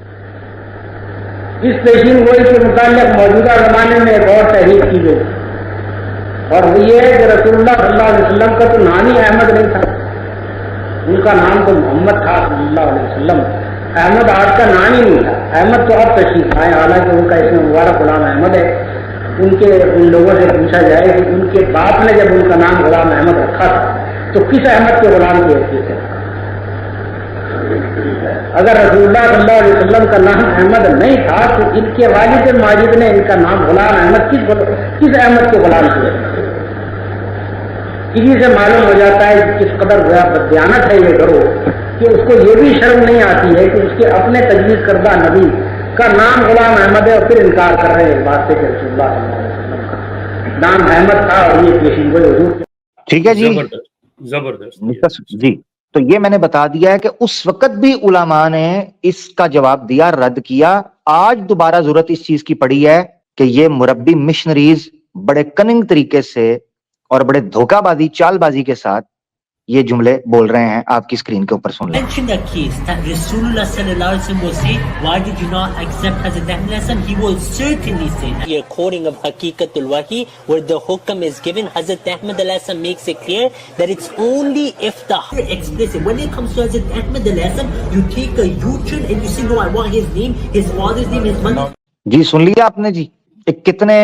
اس پیشین گوئی کے متعلق موجودہ زمانے میں ایک اور تحریک کی گئی اور وہ یہ ہے کہ رسول اللہ صلی اللہ علیہ وسلم کا تو نام ہی احمد نہیں تھا, ان کا نام تو محمد تھا صلی اللہ علیہ وسلم. احمد آج کا نام ہی نہیں تھا, احمد تو اب تشریف آئے, حالانکہ ان کا اس میں مبارک غلام احمد ہے. ان لوگوں سے پوچھا جائے کہ ان کے باپ نے جب ان کا نام غلام احمد رکھا تھا تو کس احمد کے غلام کی حیثیت ہے؟ اگر رسول اللہ صلی اللہ علیہ وسلم کا نام احمد نہیں تھا تو ان کے والد ماجد نے ان کا نام غلام احمد کس احمد کے غلام کیا؟ اسی سے معلوم ہو جاتا ہے کہ کس قدر بدیانت ہے یہ گروہ کہ اس کو یہ بھی شرم نہیں آتی ہے کہ اس کے اپنے تجویز کردہ نبی کا نام غلام احمد ہے اور پھر انکار کر رہے ہیں اس بات سے کہ رسول اللہ صلی اللہ علیہ وسلم کا نام احمد تھا اور یہ پیشین گوئی حضور. ٹھیک ہے جی, زبردست جی. تو یہ میں نے بتا دیا ہے کہ اس وقت بھی علماء نے اس کا جواب دیا, رد کیا. آج دوبارہ ضرورت اس چیز کی پڑی ہے کہ یہ مربی مشنریز بڑے کننگ طریقے سے اور بڑے دھوکہ بازی چال بازی کے ساتھ یہ جملے بول رہے ہیں, آپ کی اسکرین کے اوپر سن لیں. Mention the case that Rasulullah sallallahu alaihi wasallam will say, why did you not accept Hazrat Ahmad Hassan? He will certainly say that. A quoting of Haqiqatul Wahi where the hukam is given, Hazrat Ahmad Hassan makes it clear that it's only if the explicit. When it comes to Hazrat Ahmad Hassan, you take a U-turn and you say, no, I want his name, his father's name, his mother. جی سن لیا آپ نے جی, کتنے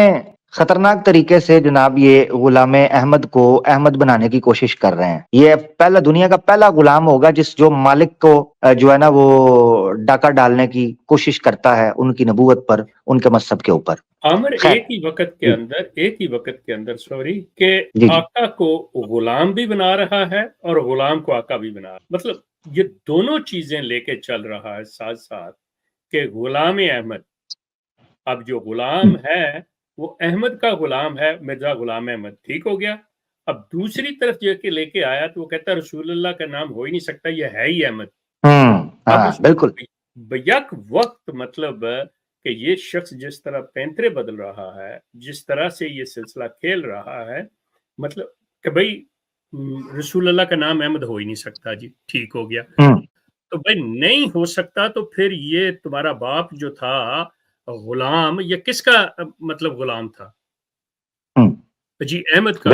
خطرناک طریقے سے جناب یہ غلام احمد کو احمد بنانے کی کوشش کر رہے ہیں. یہ پہلا دنیا کا پہلا غلام ہوگا جس جو مالک کو جو ہے نا وہ ڈاکہ ڈالنے کی کوشش کرتا ہے ان کی نبوت پر, ان کے مذہب کے اوپر. عامر ایک ہی وقت کے اندر سوری کہ آقا کو غلام بھی بنا رہا ہے اور غلام کو آقا بھی بنا رہا ہے. مطلب یہ دونوں چیزیں لے کے چل رہا ہے ساتھ ساتھ کہ غلام احمد, اب جو غلام ہے وہ احمد کا غلام ہے, مرزا غلام احمد, ٹھیک ہو گیا. اب دوسری طرف جو کہ لے کے آیا تو وہ کہتا ہے رسول اللہ کا نام ہو ہی نہیں سکتا, یہ ہے ہی احمد. بالکل بیک وقت مطلب کہ یہ شخص جس طرح پینترے بدل رہا ہے, جس طرح سے یہ سلسلہ کھیل رہا ہے, مطلب کہ بھائی رسول اللہ کا نام احمد ہو ہی نہیں سکتا, جی ٹھیک ہو گیا. تو بھائی نہیں ہو سکتا تو پھر یہ تمہارا باپ جو تھا غلام, یہ کس کا مطلب غلام تھا؟ جی احمد کا.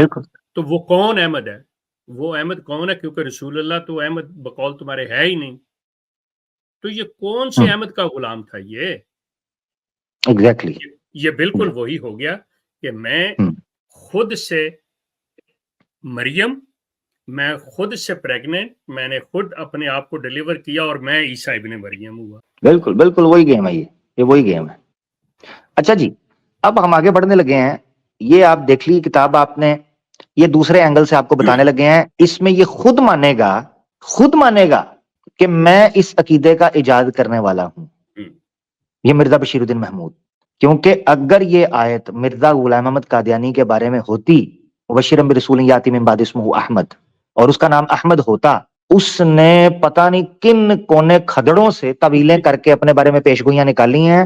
تو وہ کون احمد ہے؟ وہ احمد کون ہے؟ کیونکہ رسول اللہ تو احمد بقول تمہارے ہے ہی نہیں, تو یہ کون سے احمد کا غلام تھا؟ یہ ایگزیکٹلی یہ بالکل وہی ہو گیا کہ میں خود سے مریم, میں خود سے پریگننٹ, میں نے خود اپنے آپ کو ڈیلیور کیا اور میں عیسیٰ ابن مریم ہوا. بالکل بالکل وہی گیم ہے, یہ وہی گیم ہے. اچھا جی, اب ہم آگے بڑھنے لگے ہیں. یہ آپ دیکھ لی کتاب, آپ نے یہ دوسرے اینگل سے آپ کو بتانے لگے ہیں. اس میں یہ خود مانے گا کہ میں اس عقیدے کا ایجاد کرنے والا ہوں, یہ مرزا بشیر الدین محمود. کیونکہ اگر یہ آیت مرزا غلام احمد قادیانی کے بارے میں ہوتی, وبشرا برسول یاتی من بعد اسمہ احمد, اور اس کا نام احمد ہوتا, اس نے پتہ نہیں کن کونے کھدڑوں سے طویلیں کر کے اپنے بارے میں پیشگوئیاں نکالی ہیں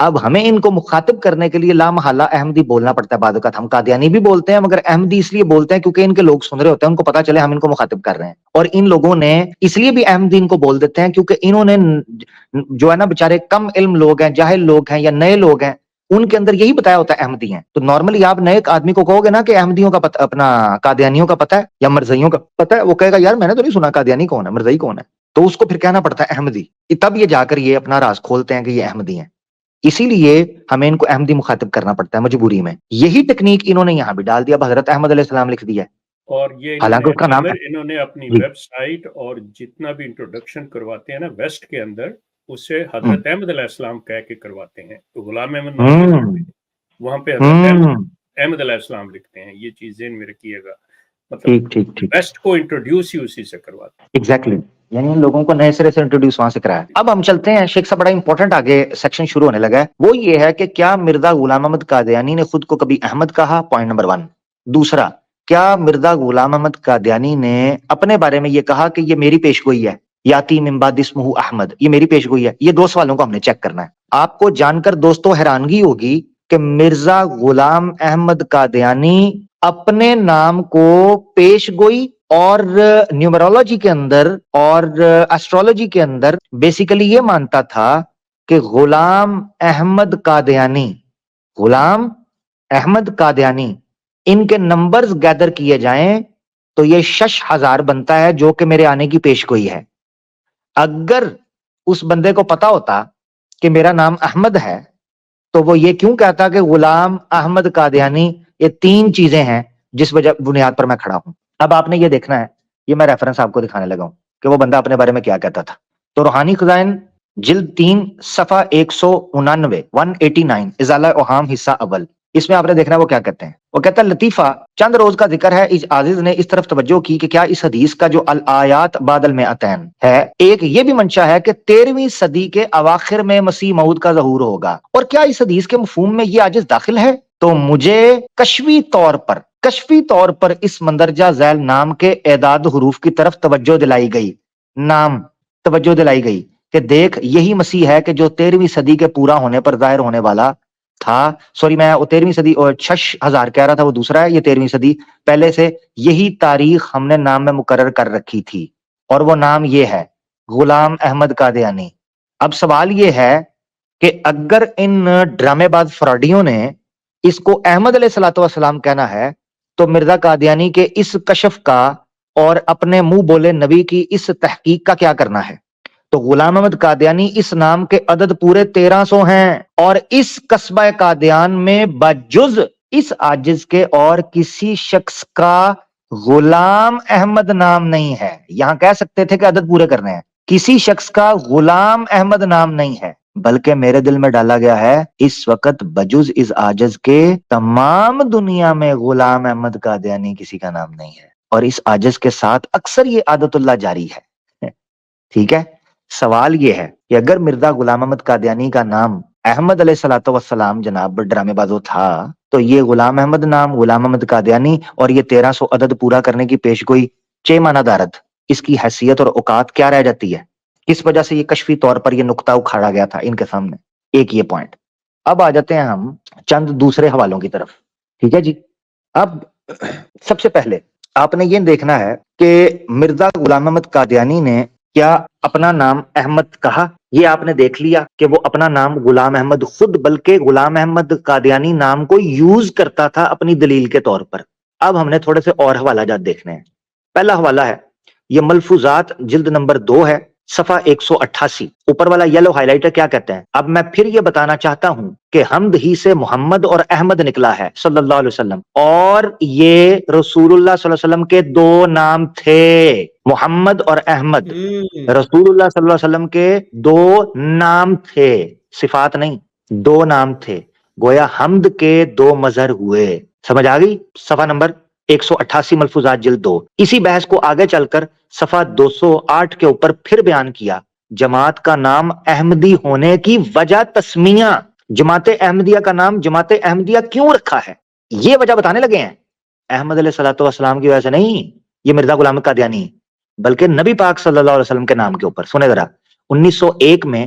اب ہمیں ان کو مخاطب کرنے کے لیے لا محالہ احمدی بولنا پڑتا ہے. بعض اوقات ہم قادیانی بھی بولتے ہیں مگر احمدی اس لیے بولتے ہیں کیونکہ ان کے لوگ سن رہے ہوتے ہیں, ان کو پتا چلے ہم ان کو مخاطب کر رہے ہیں. اور ان لوگوں نے اس لیے بھی احمدی ان کو بول دیتے ہیں کیونکہ انہوں نے جو ہے نا بےچارے کم علم لوگ ہیں, جاہل لوگ ہیں یا نئے لوگ ہیں, ان کے اندر یہی بتایا ہوتا ہے احمدی ہیں. تو نارملی آپ نئے آدمی کو کہو گے نا کہ احمدیوں کا پتہ, اپنا قادیانیوں کا پتہ ہے یا مرزائیوں کا پتہ ہے, وہ کہے گا یار میں نے تو نہیں سنا قادیانی کون ہے, مرزائی کون ہے. تو اس کو پھر کہنا پڑتا ہے احمدی, تب یہ جا کر یہ اپنا راز کھولتے ہیں کہ یہ احمدی ہیں. اسی لیے ہمیں ان کو احمدی مخاطب کرنا پڑتا ہے مجبوری میں. یہی ٹیکنیک انہوں نے یہاں بھی ڈال دیا, حضرت احمد علیہ السلام لکھ دیا ہے. اور یہ حالانکہ اس کا نام انہوں نے اپنی جی ویب سائٹ اور جتنا بھی انٹروڈکشن کرواتے ہیں نا ویسٹ کے اندر, اسے حضرت احمد علیہ السلام کہہ کے کرواتے ہیں. تو غلام احمد نام نہیں لکھتے, وہاں پہ حضرت احمد علیہ السلام لکھتے ہیں. یہ چیزیں میرے کیے گا, مطلب ویسٹ کو انٹروڈیوس ہی اسی سے کرواتے ہیں. ایگزیکٹلی, یعنی ان لوگوں کو نئے سرے سے انٹروڈیوس وہاں سے کرایا. اب ہم چلتے ہیں, شیخ صاحب بڑا امپورٹنٹ آگے سیکشن شروع ہونے لگا ہے, وہ یہ ہے کہ کیا مرزا غلام احمد قادیانی نے خود کو کبھی احمد کہا, پوائنٹ نمبر 1. دوسرا, کیا مرزا غلام احمد قادیانی نے اپنے بارے میں یہ کہا کہ یہ میری پیشگوئی ہے, یاتی من بعد اسمہ احمد, یہ میری پیشگوئی ہے. یہ 2 سوالوں کو ہم نے چیک کرنا ہے. آپ کو جان کر دوستو حیرانگی ہوگی کہ مرزا غلام احمد قادیانی اپنے نام کو پیشگوئی اور نیومرولوجی کے اندر اور ایسٹرولوجی کے اندر بیسیکلی یہ مانتا تھا کہ غلام احمد قادیانی ان کے نمبرز گیدر کیے جائیں تو یہ 6000 بنتا ہے, جو کہ میرے آنے کی پیشگوئی ہے. اگر اس بندے کو پتا ہوتا کہ میرا نام احمد ہے تو وہ یہ کیوں کہتا کہ غلام احمد قادیانی؟ یہ 3 چیزیں ہیں جس وجہ بنیاد پر میں کھڑا ہوں. اب آپ نے یہ دیکھنا ہے, یہ میں ریفرنس آپ کو دکھانے لگا ہوں کہ وہ بندہ اپنے بارے میں کیا کہتا تھا. تو روحانی خزائن جلد 3 صفحہ 189 189 ازالہ اوہام حصہ اول, اس میں آپ نے دیکھنا ہے وہ کیا کہتے ہیں. وہ کہتا ہے لطیفہ چند روز کا ذکر ہے, عازز نے اس طرف توجہ کی کہ کیا اس حدیث کا جو الآیات بعد المئتین ہے, ایک یہ بھی منشا ہے کہ 13ویں صدی کے اواخر میں مسیح موعود کا ظہور ہوگا, اور کیا اس حدیث کے مفہوم میں یہ عاجز داخل ہے؟ تو مجھے کشفی طور پر اس مندرجہ ذیل نام کے اعداد حروف کی طرف توجہ دلائی گئی کہ دیکھ یہی مسیح ہے کہ جو 13ویں صدی کے پورا ہونے پر ظاہر ہونے والا تھا. سوری, میں 13ویں صدی اور 6000 کہہ رہا تھا, وہ دوسرا ہے, یہ 13ویں صدی. پہلے سے یہی تاریخ ہم نے نام میں مقرر کر رکھی تھی, اور وہ نام یہ ہے غلام احمد قادیانی. اب سوال یہ ہے کہ اگر ان ڈرامے باز فراڈیوں نے اس کو احمد علیہ الصلوۃ والسلام کہنا ہے تو مرزا قادیانی کے اس کشف کا اور اپنے منہ بولے نبی کی اس تحقیق کا کیا کرنا ہے؟ تو غلام احمد قادیانی اس نام کے عدد پورے 1300 ہیں, اور اس قصبہ قادیان میں بجز اس عاجز کے اور کسی شخص کا غلام احمد نام نہیں ہے. یہاں کہہ سکتے تھے کہ عدد پورے کرنے ہیں, کسی شخص کا غلام احمد نام نہیں ہے, بلکہ میرے دل میں ڈالا گیا ہے اس وقت بجز اس عاجز کے تمام دنیا میں غلام احمد قادیانی کسی کا نام نہیں ہے, اور اس عاجز کے ساتھ اکثر یہ عادت اللہ جاری ہے. ٹھیک ہے, سوال یہ ہے کہ اگر مرزا غلام احمد قادیانی کا نام احمد علیہ الصلوۃ والسلام جناب ڈرامے بازو تھا, تو یہ غلام احمد نام غلام احمد قادیانی اور یہ 1300 عدد پورا کرنے کی پیشگوئی چے معنی دارت, اس کی حیثیت اور اوقات کیا رہ جاتی ہے؟ کس وجہ سے یہ کشفی طور پر یہ نقطہ اکھاڑا گیا تھا ان کے سامنے؟ ایک یہ پوائنٹ. اب آ جاتے ہیں ہم چند دوسرے حوالوں کی طرف. ٹھیک ہے جی, اب سب سے پہلے آپ نے یہ دیکھنا ہے کہ مرزا غلام احمد قادیانی نے کیا اپنا نام احمد کہا. یہ آپ نے دیکھ لیا کہ وہ اپنا نام غلام احمد خود بلکہ غلام احمد قادیانی نام کو یوز کرتا تھا اپنی دلیل کے طور پر. اب ہم نے تھوڑے سے اور حوالہ جات دیکھنے ہیں. پہلا حوالہ ہے یہ ملفوظات جلد نمبر 2 ہے, صفحہ 188. اوپر والا یلو ہائی لائٹر کیا کہتے ہیں؟ اب میں پھر یہ بتانا چاہتا ہوں کہ حمد ہی سے محمد اور احمد نکلا ہے صلی اللہ علیہ وسلم, اور یہ رسول اللہ صلی اللہ علیہ وسلم کے 2 نام تھے, محمد اور احمد. رسول اللہ صلی اللہ علیہ وسلم کے 2 نام تھے, صفات نہیں, 2 نام تھے. گویا حمد کے 2 مظہر ہوئے. سمجھ آ گئی؟ صفحہ نمبر 188 ملفوظات جلد 2. اسی بحث کو آگے چل کر صفحہ 208 کے اوپر پھر بیان کیا. جماعت کا نام احمدی ہونے کی وجہ تسمیہ, جماعت احمدیہ کا نام جماعت احمدیہ کیوں رکھا ہے یہ وجہ بتانے لگے ہیں. احمد علیہ الصلوۃ والسلام کی وجہ سے نہیں, یہ مرزا غلام احمد قادیانی, بلکہ نبی پاک صلی اللہ علیہ وسلم کے نام کے اوپر. سنے ذرا, 1901 میں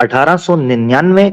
1899,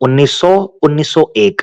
1900, 1901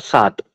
7,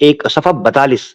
42,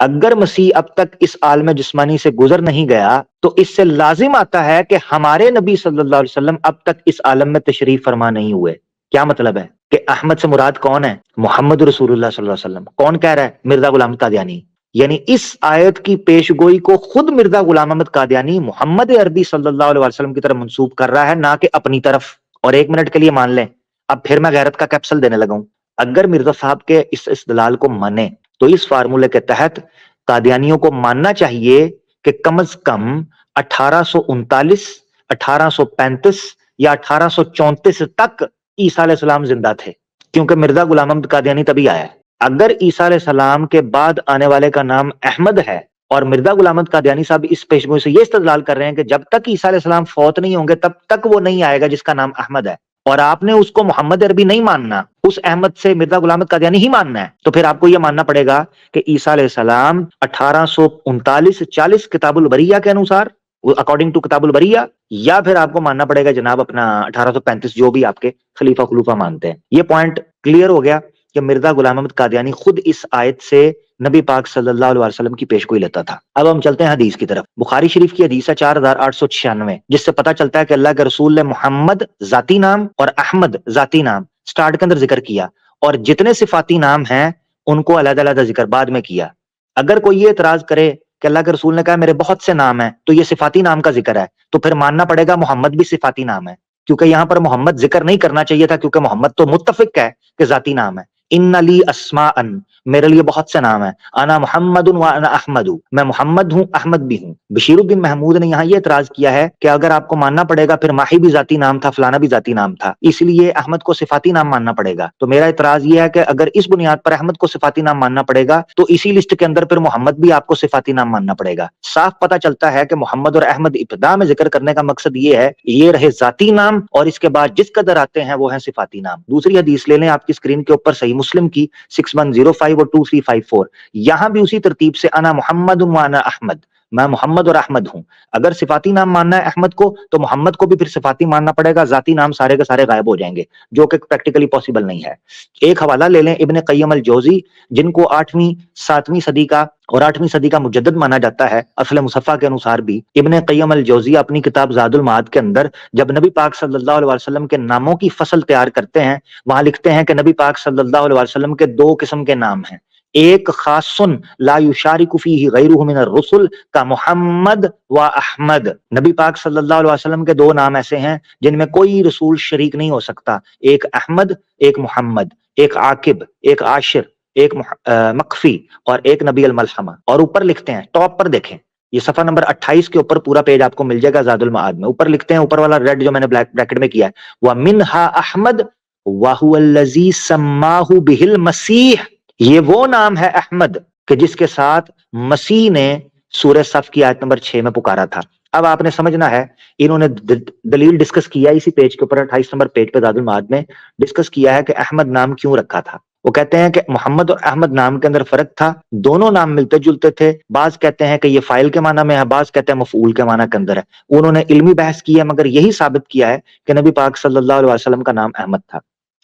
اگر مسیح اب تک اس عالم جسمانی سے گزر نہیں گیا تو اس سے لازم آتا ہے کہ ہمارے نبی صلی اللہ علیہ وسلم اب تک اس عالم میں تشریف فرما نہیں ہوئے۔ کیا مطلب ہے کہ احمد سے مراد کون ہے؟ محمد رسول اللہ صلی اللہ علیہ وسلم۔ کون کہہ رہا ہے؟ مرزا غلام احمد قادیانی۔ یعنی اس آیت کی پیش گوئی کو خود مرزا غلام احمد قادیانی محمد عربی صلی اللہ علیہ وسلم کی طرف منسوب کر رہا ہے، نہ کہ اپنی طرف۔ اور ایک منٹ کے لیے مان لیں، اب پھر میں غیرت کا کیپسول دینے لگا ہوں۔ اگر مرزا صاحب کے اس استدلال کو مانے تو اس فارمولے کے تحت قادیانیوں کو ماننا چاہیے کہ کم از کم 1839، 1835 یا 1834 تک عیسیٰ علیہ السلام زندہ تھے، کیونکہ مرزا غلام احمد قادیانی تبھی آیا ہے۔ اگر عیسیٰ علیہ السلام کے بعد آنے والے کا نام احمد ہے اور مرزا غلام احمد قادیانی صاحب اس پیشگوئی سے یہ استدلال کر رہے ہیں کہ جب تک عیسیٰ علیہ السلام فوت نہیں ہوں گے تب تک وہ نہیں آئے گا جس کا نام احمد ہے، اور آپ نے اس کو محمد عربی نہیں ماننا، اس احمد سے مرزا غلام احمد قادیانی ہی ماننا ہے، تو پھر آپ کو یہ ماننا پڑے گا کہ عیسیٰ علیہ السلام 1839-40 کتاب البریہ کے انوسار، اکارڈنگ ٹو کتاب البریہ، یا پھر آپ کو ماننا پڑے گا جناب اپنا 1835 جو بھی آپ کے خلیفہ مانتے ہیں۔ یہ پوائنٹ کلیئر ہو گیا کہ مرزا غلام احمد قادیانی خود اس آیت سے نبی پاک صلی اللہ علیہ وسلم کی پیشگوئی لیتا تھا۔ اب ہم چلتے ہیں حدیث کی طرف۔ بخاری شریف کی حدیث ہے 4896، جس سے پتہ چلتا ہے کہ اللہ کے رسول نے محمد ذاتی نام اور احمد ذاتی نام سٹارٹ کے اندر ذکر کیا، اور جتنے صفاتی نام ہیں ان کو علیحدہ علیحدہ ذکر بعد میں کیا۔ اگر کوئی یہ اعتراض کرے کہ اللہ کے رسول نے کہا میرے بہت سے نام ہیں تو یہ صفاتی نام کا ذکر ہے، تو پھر ماننا پڑے گا محمد بھی صفاتی نام ہے، کیونکہ یہاں پر محمد ذکر نہیں کرنا چاہیے تھا، کیونکہ محمد تو متفق ہے کہ ذاتی نام ہے۔ ان لی اسماء، میرے لیے بہت سے نام ہیں، انا محمد و انا احمد، میں محمد ہوں احمد بھی ہوں۔ بشیر الدین محمود نے یہاں یہ اعتراض کیا ہے کہ اگر آپ کو ماننا پڑے گا پھر ماہی بھی ذاتی نام تھا، فلانا بھی ذاتی نام تھا، اس لیے احمد کو صفاتی نام ماننا پڑے گا۔ تو میرا اعتراض یہ ہے کہ اگر اس بنیاد پر احمد کو صفاتی نام ماننا پڑے گا تو اسی لسٹ کے اندر پھر محمد بھی آپ کو صفاتی نام ماننا پڑے گا۔ صاف پتہ چلتا ہے کہ محمد اور احمد ابتدا میں ذکر کرنے کا مقصد یہ ہے، یہ رہے ذاتی نام، اور اس کے بعد جس قدر آتے ہیں وہ ہیں صفاتی نام۔ دوسری حدیث لے لیں آپ کی اسکرین کے اوپر، صحیح مسلم کی 6105 اور 2354، یہاں بھی اسی ترتیب سے انا محمد و انا احمد، میں محمد اور احمد ہوں۔ اگر صفاتی نام ماننا ہے احمد کو تو محمد کو بھی پھر صفاتی ماننا پڑے گا، ذاتی نام سارے کے سارے غائب ہو جائیں گے، جو کہ پریکٹیکلی پاسبل نہیں ہے۔ ایک حوالہ لے لیں ابن قیم الجوزی، جن کو 8ویں 7ویں صدی کا اور 8ویں صدی کا مجدد مانا جاتا ہے اصل مصفح کے انوسار بھی۔ ابن قیم الجوزی اپنی کتاب زاد المعاد کے اندر جب نبی پاک صلی اللہ علیہ وسلم کے ناموں کی فصل تیار کرتے ہیں، وہاں لکھتے ہیں کہ نبی پاک صلی اللہ علیہ وسلم کے 2 قسم کے نام ہیں، ایک خاص لا یشارک فیہ غیرہ من الرسل کا محمد و احمد، نبی پاک صلی اللہ علیہ وسلم کے 2 نام ایسے ہیں جن میں کوئی رسول شریک نہیں ہو سکتا، ایک احمد، ایک محمد، ایک عاقب، ایک عاشر، ایک مقفی، اور ایک نبی الملحمہ۔ اور اوپر لکھتے ہیں، ٹاپ پر دیکھیں، یہ صفحہ نمبر 28 کے اوپر پورا پیج آپ کو مل جائے گا زاد المعاد میں، اوپر لکھتے ہیں، اوپر والا ریڈ جو میں نے بریکٹ میں کیا ہے، وَمِنْهَا أَحْمَدُ وَهُوَ الَّذِي سَمَّاهُ بِهِ الْمَسِيحُ، یہ وہ نام ہے احمد کہ جس کے ساتھ مسیح نے سورہ صف کی آیت نمبر 6 میں پکارا تھا۔ اب آپ نے سمجھنا ہے، انہوں نے دلیل ڈسکس کیا اسی پیج کے اوپر 28 نمبر پیج پہ زاد المعاد میں ڈسکس کیا ہے کہ احمد نام کیوں رکھا تھا۔ وہ کہتے ہیں کہ محمد اور احمد نام کے اندر فرق تھا، دونوں نام ملتے جلتے تھے، بعض کہتے ہیں کہ یہ فاعل کے معنی میں ہے، بعض کہتے ہیں مفعول کے معنی کے اندر ہے۔ انہوں نے علمی بحث کی ہے مگر یہی ثابت کیا ہے کہ نبی پاک صلی اللہ علیہ وسلم کا نام احمد تھا۔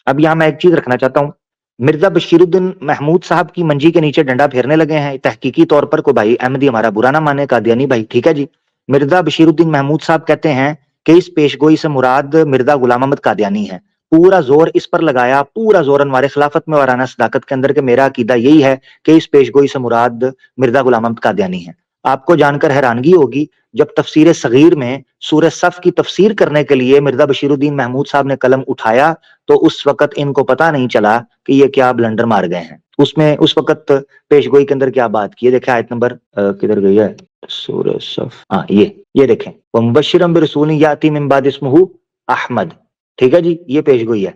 اب یہاں میں ایک چیز رکھنا چاہتا ہوں، مرزا بشیر الدین محمود صاحب کی منجی کے نیچے ڈنڈا پھیرنے لگے ہیں، تحقیقی طور پر کوئی بھائی احمدی ہمارا برا نہ مانے، قادیانی بھائی، ٹھیک ہے جی۔ مرزا بشیر الدین محمود صاحب کہتے ہیں کہ اس پیشگوئی سے مراد مرزا غلام احمد قادیانی ہے، پورا زور اس پر لگایا، پورا زور انوار خلافت میں وارانہ صداقت کے اندر کہ میرا عقیدہ یہی ہے کہ اس پیشگوئی سے مراد مرزا غلام احمد قادیانی ہے۔ آپ کو جان کر حیرانگی ہوگی، جب تفسیر صغیر میں سورہ صف کی تفسیر کرنے کے لیے مرزا بشیر الدین محمود صاحب نے قلم اٹھایا تو اس وقت ان کو پتہ نہیں چلا کہ یہ کیا بلنڈر مار گئے ہیں۔ اس وقت پیشگوئی کے اندر کیا بات کی ہے، دیکھیں آیت نمبر کدھر گئی ہے، سورہ صف، ہاں یہ دیکھیں، وَمُبَشِّرًا بِرَسُولٍ يَأْتِي مِن بَعْدِهِ اسْمُهُ احمد، ٹھیک ہے جی، یہ پیشگوئی ہے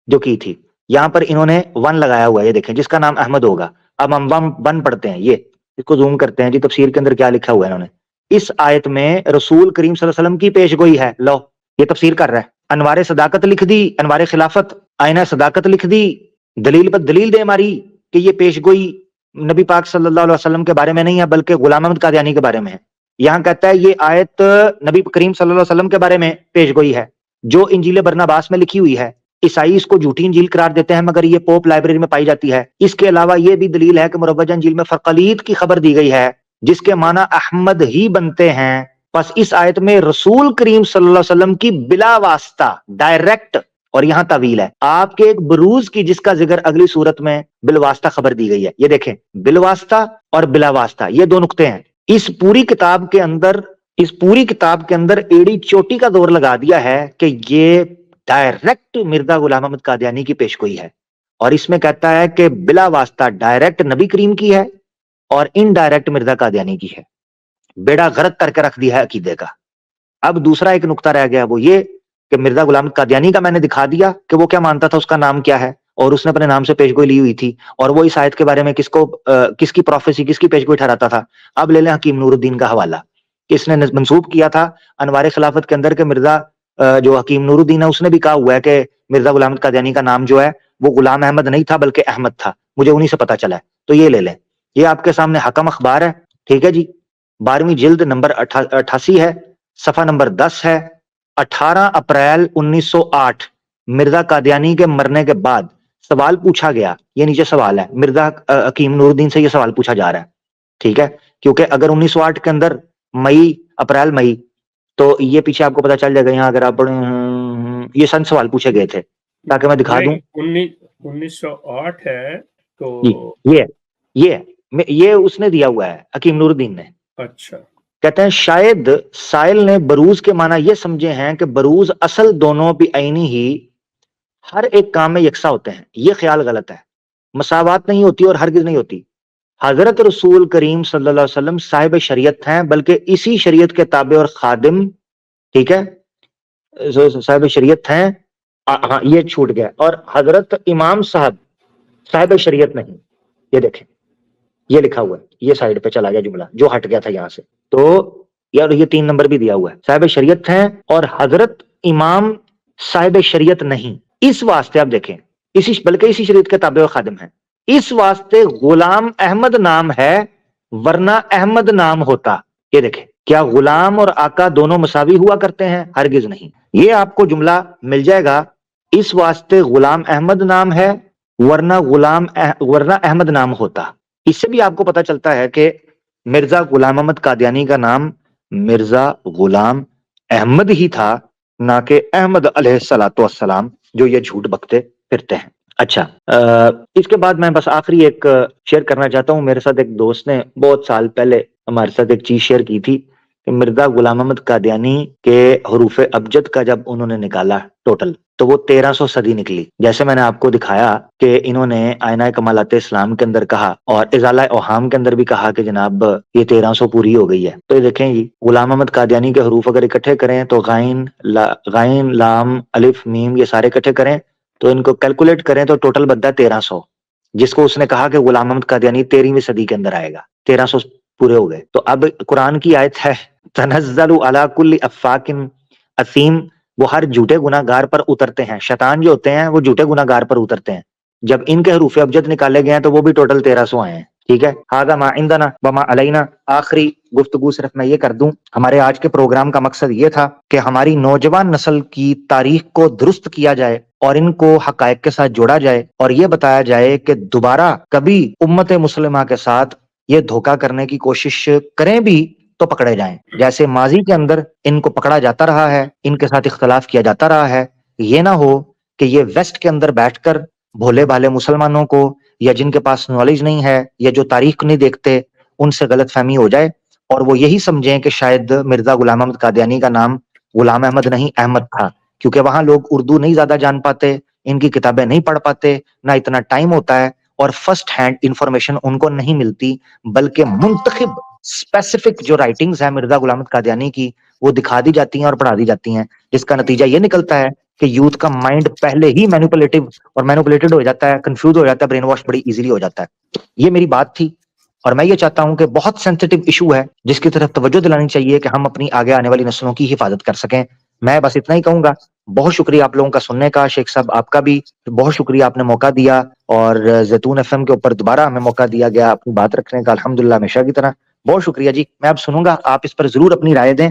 جو کی تھی۔ یہاں پر انہوں نے 1 لگایا ہوا ہے، یہ دیکھیں، جس کا نام احمد ہوگا۔ اب ہم 1 پڑھتے ہیں، یہ اس کو زوم کرتے ہیں جی، تفسیر کے اندر کیا لکھا ہوا ہے انہوں نے۔ اس آیت میں رسول کریم صلی اللہ علیہ وسلم کی پیشگوئی ہے، لو یہ تفسیر کر رہا ہے، انوار صداقت لکھ دی، انوار خلافت، آئینہ صداقت لکھ دی، دلیل پر دلیل دے ہماری کہ یہ پیشگوئی نبی پاک صلی اللہ علیہ وسلم کے بارے میں نہیں ہے بلکہ غلام احمد قادیانی کے بارے میں ہے۔ یہاں کہتا ہے یہ آیت نبی کریم صلی اللہ علیہ وسلم کے بارے میں پیشگوئی ہے جو انجیل برناباس میں لکھی ہوئی ہے، عیسائی اس کو جھوٹی انجیل قرار دیتے ہیں مگر یہ پوپ لائبریری میں پائی جاتی ہے. اس کے علاوہ یہ بھی دلیل ہے کہ مروجہ انجیل میں فرقلیت کی خبر دی گئی ہے جس کے معنی احمد ہی بنتے ہیں. پس اس آیت میں رسول کریم صلی اللہ علیہ وسلم کی بلا واسطہ ڈائریکٹ، اور یہاں طویل ہے، آپ کے ایک بروز کی جس کا ذکر اگلی صورت میں بالواسطہ خبر دی گئی ہے. یہ دیکھیں، بالواسطہ اور بلا واسطہ یہ دو نقطے ہیں. اس پوری کتاب کے اندر ایڑی چوٹی کا دور لگا دیا ہے کہ یہ ڈائریکٹ مرزا غلام احمد قادیانی کی پیشگوئی ہے، اور اس میں کہتا ہے کہ بلا واسطہ ڈائریکٹ نبی کریم کی ہے اور انڈائریکٹ مرزا قادیانی کی ہے. بیڑا غرق کر کے رکھ دیا ہے عقیدے کا. اب دوسرا ایک نقطہ رہ گیا، وہ یہ کہ مرزا غلام احمد قادیانی کا میں نے دکھا دیا کہ وہ کیا مانتا تھا، اس کا نام کیا ہے، اور اس نے اپنے نام سے پیشگوئی لی ہوئی تھی، اور وہ اس آیت کے بارے میں کس کی پروفیسی، کس کی پیشگوئی ٹھہراتا تھا. اب لے لیں حکیم نور الدین کا حوالہ کہ اس نے منسوب کیا تھا انوار خلافت کے اندر کہ مرزا جو حکیم نور الدین ہے اس نے بھی کہا ہوا ہے کہ مرزا غلام احمد قادیانی کا نام جو ہے وہ غلام احمد نہیں تھا بلکہ احمد تھا. مجھے انہی سے پتا چلا ہے، تو یہ لے لیں. یہ آپ کے سامنے حکم اخبار ہے، ٹھیک ہے جی، 12ویں جلد نمبر 88 ہے، صفحہ نمبر 10 ہے. 18 اپریل 1908 مرزا قادیانی کے مرنے کے بعد سوال پوچھا گیا. یہ نیچے سوال ہے، مرزا حکیم نور الدین سے یہ سوال پوچھا جا رہا ہے، ٹھیک ہے، کیونکہ اگر 1908 کے اندر اپریل مئی تو یہ پیچھے آپ کو پتا چل جائے گا. یہاں اگر آپ یہ سن سوال پوچھے گئے تھے تاکہ میں دکھا دوں. 1908 ہے تو یہ اس نے دیا ہوا ہے حکیم نور الدین نے. اچھا، کہتے ہیں شاید سائل نے بروز کے معنی یہ سمجھے ہیں کہ بروز اصل دونوں بھی عینی ہی ہر ایک کام میں یکساں ہوتے ہیں. یہ خیال غلط ہے، مساوات نہیں ہوتی اور ہرگز نہیں ہوتی. حضرت رسول کریم صلی اللہ علیہ وسلم صاحب شریعت ہیں، بلکہ اسی شریعت کے تابع اور خادم، ٹھیک ہے، صاحب شریعت ہیں. ہاں یہ چھوٹ گیا. اور حضرت امام صاحب شریعت نہیں. یہ دیکھیں، یہ لکھا ہوا ہے، یہ سائیڈ پہ چلا گیا جملہ جو ہٹ گیا تھا یہاں سے. تو یار یہ 3 نمبر بھی دیا ہوا ہے، صاحب شریعت ہیں اور حضرت امام صاحب شریعت نہیں. اس واسطے آپ دیکھیں، بلکہ اسی شریعت کے تابع اور خادم ہیں. اس واسطے غلام احمد نام ہے ورنہ احمد نام ہوتا. یہ دیکھیں، کیا غلام اور آقا دونوں مساوی ہوا کرتے ہیں؟ ہرگز نہیں. یہ آپ کو جملہ مل جائے گا، اس واسطے غلام احمد نام ہے ورنہ احمد نام ہوتا. اس سے بھی آپ کو پتا چلتا ہے کہ مرزا غلام احمد قادیانی کا نام مرزا غلام احمد ہی تھا، نہ کہ احمد علیہ الصلوۃ والسلام جو یہ جھوٹ بکتے پھرتے ہیں. اچھا، اس کے بعد میں بس آخری ایک شیئر کرنا چاہتا ہوں. میرے ساتھ ایک دوست نے بہت سال پہلے ہمارے ساتھ ایک چیز شیئر کی تھی کہ مرزا غلام احمد قادیانی کے حروف ابجد کا جب انہوں نے نکالا ٹوٹل تو وہ 1300 صدی نکلی. جیسے میں نے آپ کو دکھایا کہ انہوں نے آئینہ کمالات اسلام کے اندر کہا اور ازالہ اوہام کے اندر بھی کہا کہ جناب یہ 1300 پوری ہو گئی ہے. تو یہ دیکھیں جی، غلام احمد قادیانی کے حروف اگر اکٹھے کریں تو غین لام الف میم یہ سارے اکٹھے کریں تو ان کو کیلکولیٹ کریں تو ٹوٹل بنتا ہے 1300، جس کو اس نے کہا کہ غلام احمد قادیانی 13ویں صدی کے اندر آئے گا. 1300 پورے ہو گئے. تو اب قرآن کی آیت ہے تنزل علی کل افاک اثیم، وہ ہر جھوٹے گناہ گار پر اترتے ہیں. شیطان جو ہوتے ہیں وہ جھوٹے گناہ گار پر اترتے ہیں. جب ان کے حروف ابجد نکالے گئے ہیں تو وہ بھی ٹوٹل 1300 آئے ہیں. ٹھیک ہے، ھذا ما عندنا وما علینا. آخری گفتگو صرف میں یہ کر دوں، ہمارے آج کے پروگرام کا مقصد یہ تھا کہ ہماری نوجوان نسل کی تاریخ کو درست کیا جائے اور ان کو حقائق کے ساتھ جوڑا جائے اور یہ بتایا جائے کہ دوبارہ کبھی امت مسلمہ کے ساتھ یہ دھوکہ کرنے کی کوشش کریں بھی تو پکڑے جائیں. جیسے ماضی کے اندر ان کو پکڑا جاتا رہا ہے، ان کے ساتھ اختلاف کیا جاتا رہا ہے. یہ نہ ہو کہ یہ ویسٹ کے اندر بیٹھ کر بھولے بھالے مسلمانوں کو یا جن کے پاس نالج نہیں ہے یا جو تاریخ نہیں دیکھتے ان سے غلط فہمی ہو جائے اور وہ یہی سمجھیں کہ شاید مرزا غلام احمد قادیانی کا نام غلام احمد نہیں احمد تھا، کیونکہ وہاں لوگ اردو نہیں زیادہ جان پاتے، ان کی کتابیں نہیں پڑھ پاتے، نہ اتنا ٹائم ہوتا ہے اور فرسٹ ہینڈ انفارمیشن ان کو نہیں ملتی، بلکہ منتخب اسپیسیفک جو رائٹنگز ہیں مرزا غلام احمد قادیانی کی وہ دکھا دی جاتی ہیں اور پڑھا دی جاتی ہیں، جس کا نتیجہ یہ نکلتا ہے کہ یوتھ کا مائنڈ پہلے ہی مینوپولیٹڈ ہو جاتا ہے، کنفیوز ہو جاتا ہے، برین واش بڑی ایزیلی ہو جاتا ہے. یہ میری بات تھی اور میں یہ چاہتا ہوں کہ بہت سینسٹیو ایشو ہے جس کی طرف توجہ دلانی چاہیے کہ ہم اپنی آگے آنے والی نسلوں کی حفاظت کر سکیں. میں بس اتنا ہی کہوں گا. بہت شکریہ آپ لوگوں کا سننے کا. شیخ صاحب آپ کا بھی بہت شکریہ، آپ نے موقع دیا اور زیتون ایف ایم کے اوپر دوبارہ ہمیں موقع دیا گیا اپنی بات رکھنے کا، الحمدللہ ہمیشہ کی طرح. بہت شکریہ جی. میں اب سنوں گا، آپ اس پر ضرور اپنی رائے دیں